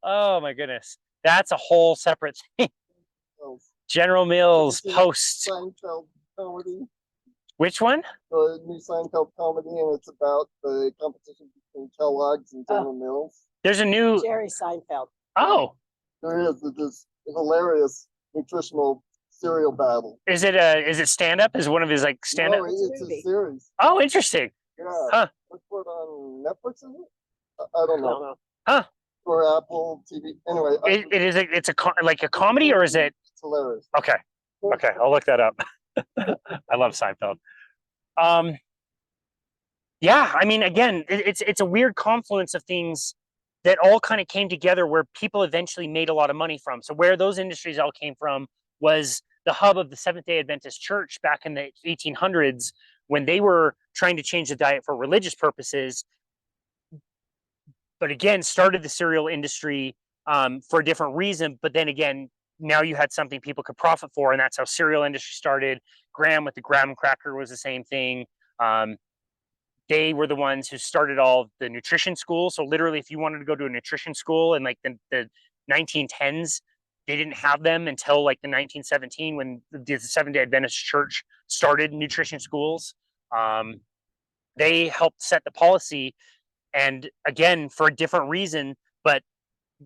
Oh my goodness, that's a whole separate thing. General Mills post. Seinfeld comedy. Which one? The new Seinfeld comedy, and it's about the competition between Kellogg's and General Mills. There's a new Jerry Seinfeld. Oh, There is this hilarious nutritional cereal battle. is it stand up? Is one of his like stand up? No, it's a series. Oh, interesting. Yeah. Huh. Look for it on Netflix, is it? I don't know. Huh. Or Apple TV. Anyway, It's like a comedy, or is it? it's hilarious. Okay. Okay, I'll look that up. I love Seinfeld. Yeah, I mean, again, it's a weird confluence of things that all kind of came together where people eventually made a lot of money from. So where those industries all came from was the hub of the Seventh-day Adventist Church back in the 1800s, when they were trying to change the diet for religious purposes, but again, started the cereal industry for a different reason. But then again, now you had something people could profit for, and that's how cereal industry started. Graham with the graham cracker was the same thing. They were the ones who started all the nutrition schools. So literally, if you wanted to go to a nutrition school in like the 1910s, they didn't have them until like the 1917 when the Seventh-day Adventist Church started nutrition schools. They helped set the policy, and again, for a different reason. But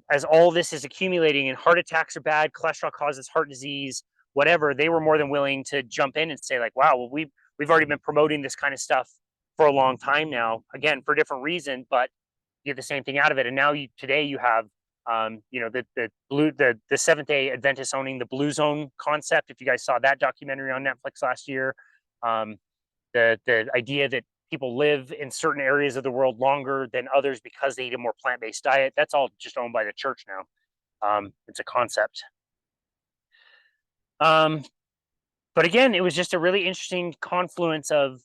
as all this is accumulating and heart attacks are bad, cholesterol causes heart disease, whatever, they were more than willing to jump in and say like, wow, well, we've already been promoting this kind of stuff for a long time now, again, for a different reason, but you get the same thing out of it. And now today you have You know, the Seventh-day Adventists owning the blue zone concept. If you guys saw that documentary on Netflix last year, the idea that people live in certain areas of the world longer than others because they eat a more plant-based diet. That's all just owned by the church now. It's a concept. But again, it was just a really interesting confluence of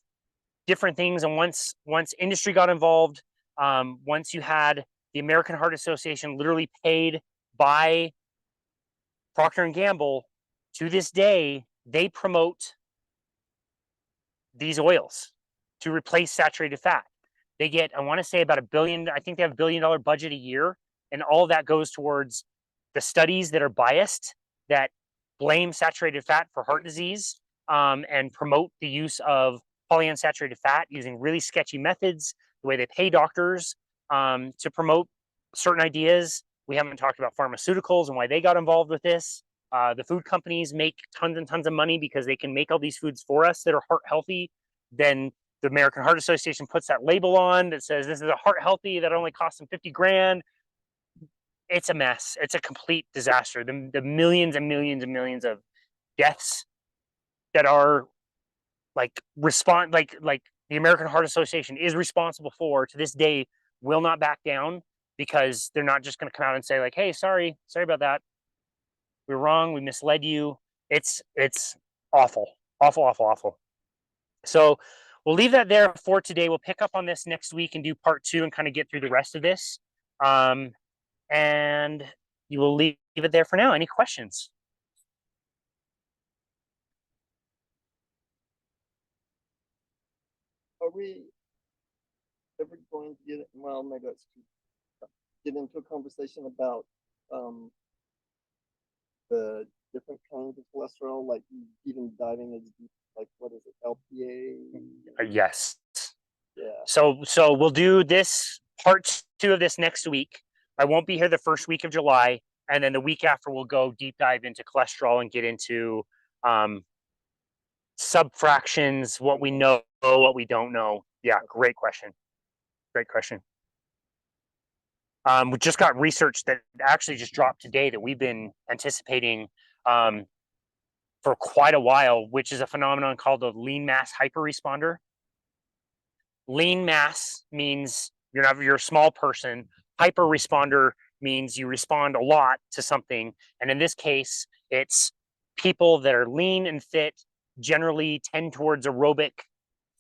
different things. And once industry got involved, once you had the American Heart Association literally paid by Procter and Gamble, to this day, they promote these oils to replace saturated fat. They get, I want to say about $1 billion, I think they have $1 billion budget a year. And all that goes towards the studies that are biased, that blame saturated fat for heart disease, and promote the use of polyunsaturated fat using really sketchy methods, the way they pay doctors to promote certain ideas. We haven't talked about pharmaceuticals and why they got involved with this. The food companies make tons and tons of money because they can make all these foods for us that are heart healthy. Then the American Heart Association puts that label on that says this is a heart healthy that only costs them 50 grand. It's a mess. It's a complete disaster. The millions and millions and millions of deaths that are like the American Heart Association is responsible for, to this day, will not back down, because they're not just going to come out and say like, hey, sorry about that. We were wrong. We misled you. It's awful. So we'll leave that there for today. We'll pick up on this next week and do part 2 and kind of get through the rest of this. And you will leave it there for now. Any questions? Are we ever going to get, well, maybe let's get into a conversation about the different kinds of cholesterol, like even diving as deep, like what is it, LPA? Yes. Yeah. So we'll do this part 2 of this next week. I won't be here the first week of July, and then the week after we'll go deep dive into cholesterol and get into subfractions, what we know, what we don't know. Yeah, great question. We just got research that actually just dropped today that we've been anticipating for quite a while, which is a phenomenon called the lean mass hyperresponder. Lean mass means you're a small person. Hyperresponder means you respond a lot to something. And in this case, it's people that are lean and fit, generally tend towards aerobic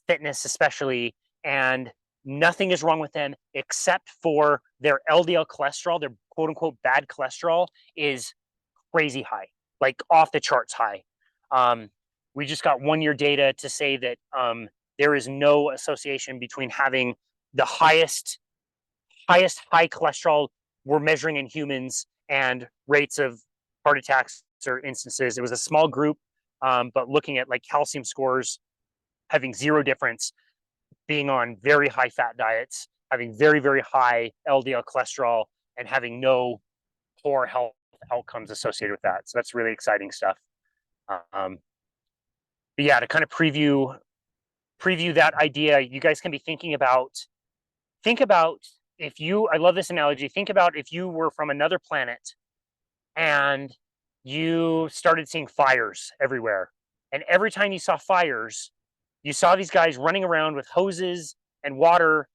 fitness, especially, and nothing is wrong with them except for their LDL cholesterol, their quote unquote bad cholesterol, is crazy high, like off the charts high. We just got 1-year data to say that there is no association between having the highest high cholesterol we're measuring in humans and rates of heart attacks or instances. It was a small group, but looking at like calcium scores having zero difference, being on very high fat diets, having very, very high LDL cholesterol, and having no poor health outcomes associated with that. So that's really exciting stuff. But yeah, to kind of preview that idea, you guys can be think about if you, I love this analogy, think about if you were from another planet and you started seeing fires everywhere. And every time you saw fires, you saw these guys running around with hoses and water,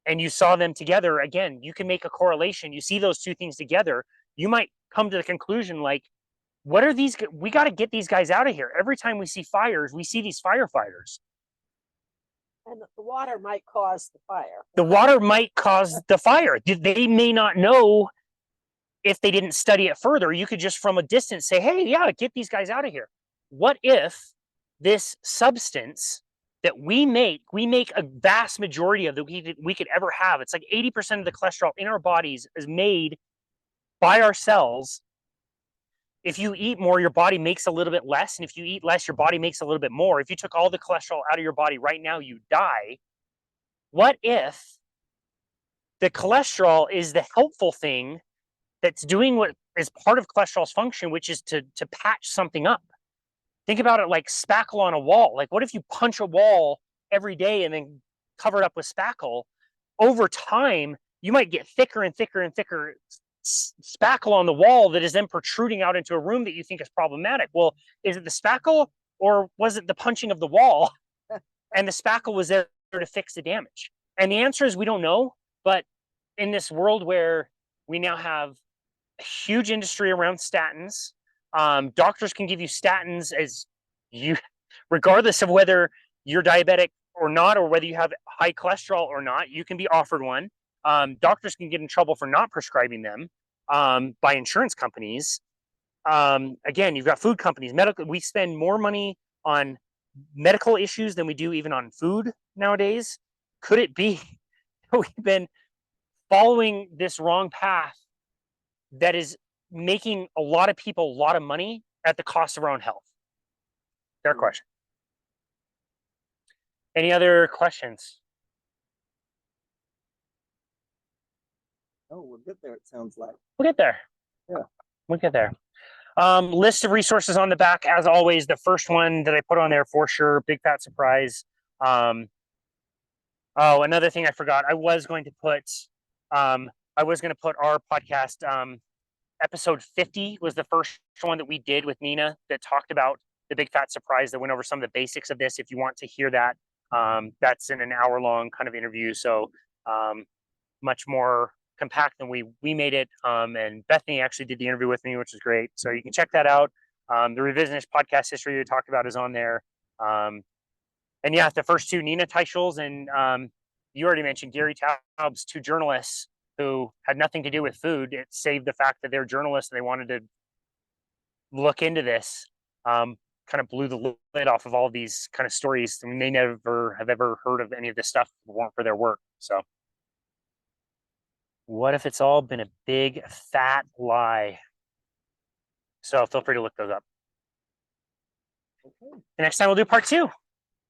and you saw them together. Again, you can make a correlation. You see those two things together, you might come to the conclusion like, what are these? We got to get these guys out of here. Every time we see fires, we see these firefighters. And the water might cause the fire. The water might cause the fire. They may not know if they didn't study it further. You could just from a distance say, hey, yeah, get these guys out of here. What if this substance that we make a vast majority of that we could ever have? It's like 80% of the cholesterol in our bodies is made by our cells. If you eat more, your body makes a little bit less. And if you eat less, your body makes a little bit more. If you took all the cholesterol out of your body right now, you die. What if the cholesterol is the helpful thing that's doing what is part of cholesterol's function, which is to patch something up? Think about it like spackle on a wall. Like, what if you punch a wall every day and then cover it up with spackle? Over time, you might get thicker and thicker and thicker spackle on the wall that is then protruding out into a room that you think is problematic. Well, is it the spackle or was it the punching of the wall? And the spackle was there to fix the damage. And the answer is we don't know. But in this world where we now have a huge industry around statins, doctors can give you statins as you, regardless of whether you're diabetic or not, or whether you have high cholesterol or not, you can be offered one. Doctors can get in trouble for not prescribing them by insurance companies. Again, you've got food companies, medical. We spend more money on medical issues than we do even on food nowadays. Could it be we've been following this wrong path that is making a lot of people a lot of money at the cost of our own health? Fair question. Any other questions? Oh, we're good there, it sounds like. We'll get there. Yeah. We'll get there. List of resources on the back, as always. The first one that I put on there for sure, big fat surprise. Oh, another thing I forgot. I was going to put our podcast. Episode 50 was the first one that we did with Nina that talked about the big fat surprise, that went over some of the basics of this. If you want to hear that, that's in an hour-long kind of interview. So much more compact than we made it. And Bethany actually did the interview with me, which is great. So you can check that out. The revisionist podcast history we talked about is on there. And yeah, the first two, Nina Teichel's and you already mentioned Gary Taub's, two journalists who had nothing to do with food. It saved the fact that they're journalists and they wanted to look into this. Kind of blew the lid off of all of these kind of stories. I mean, they never have ever heard of any of this stuff if it weren't for their work. So what if it's all been a big fat lie? So feel free to look those up. Okay. The next time we'll do part 2.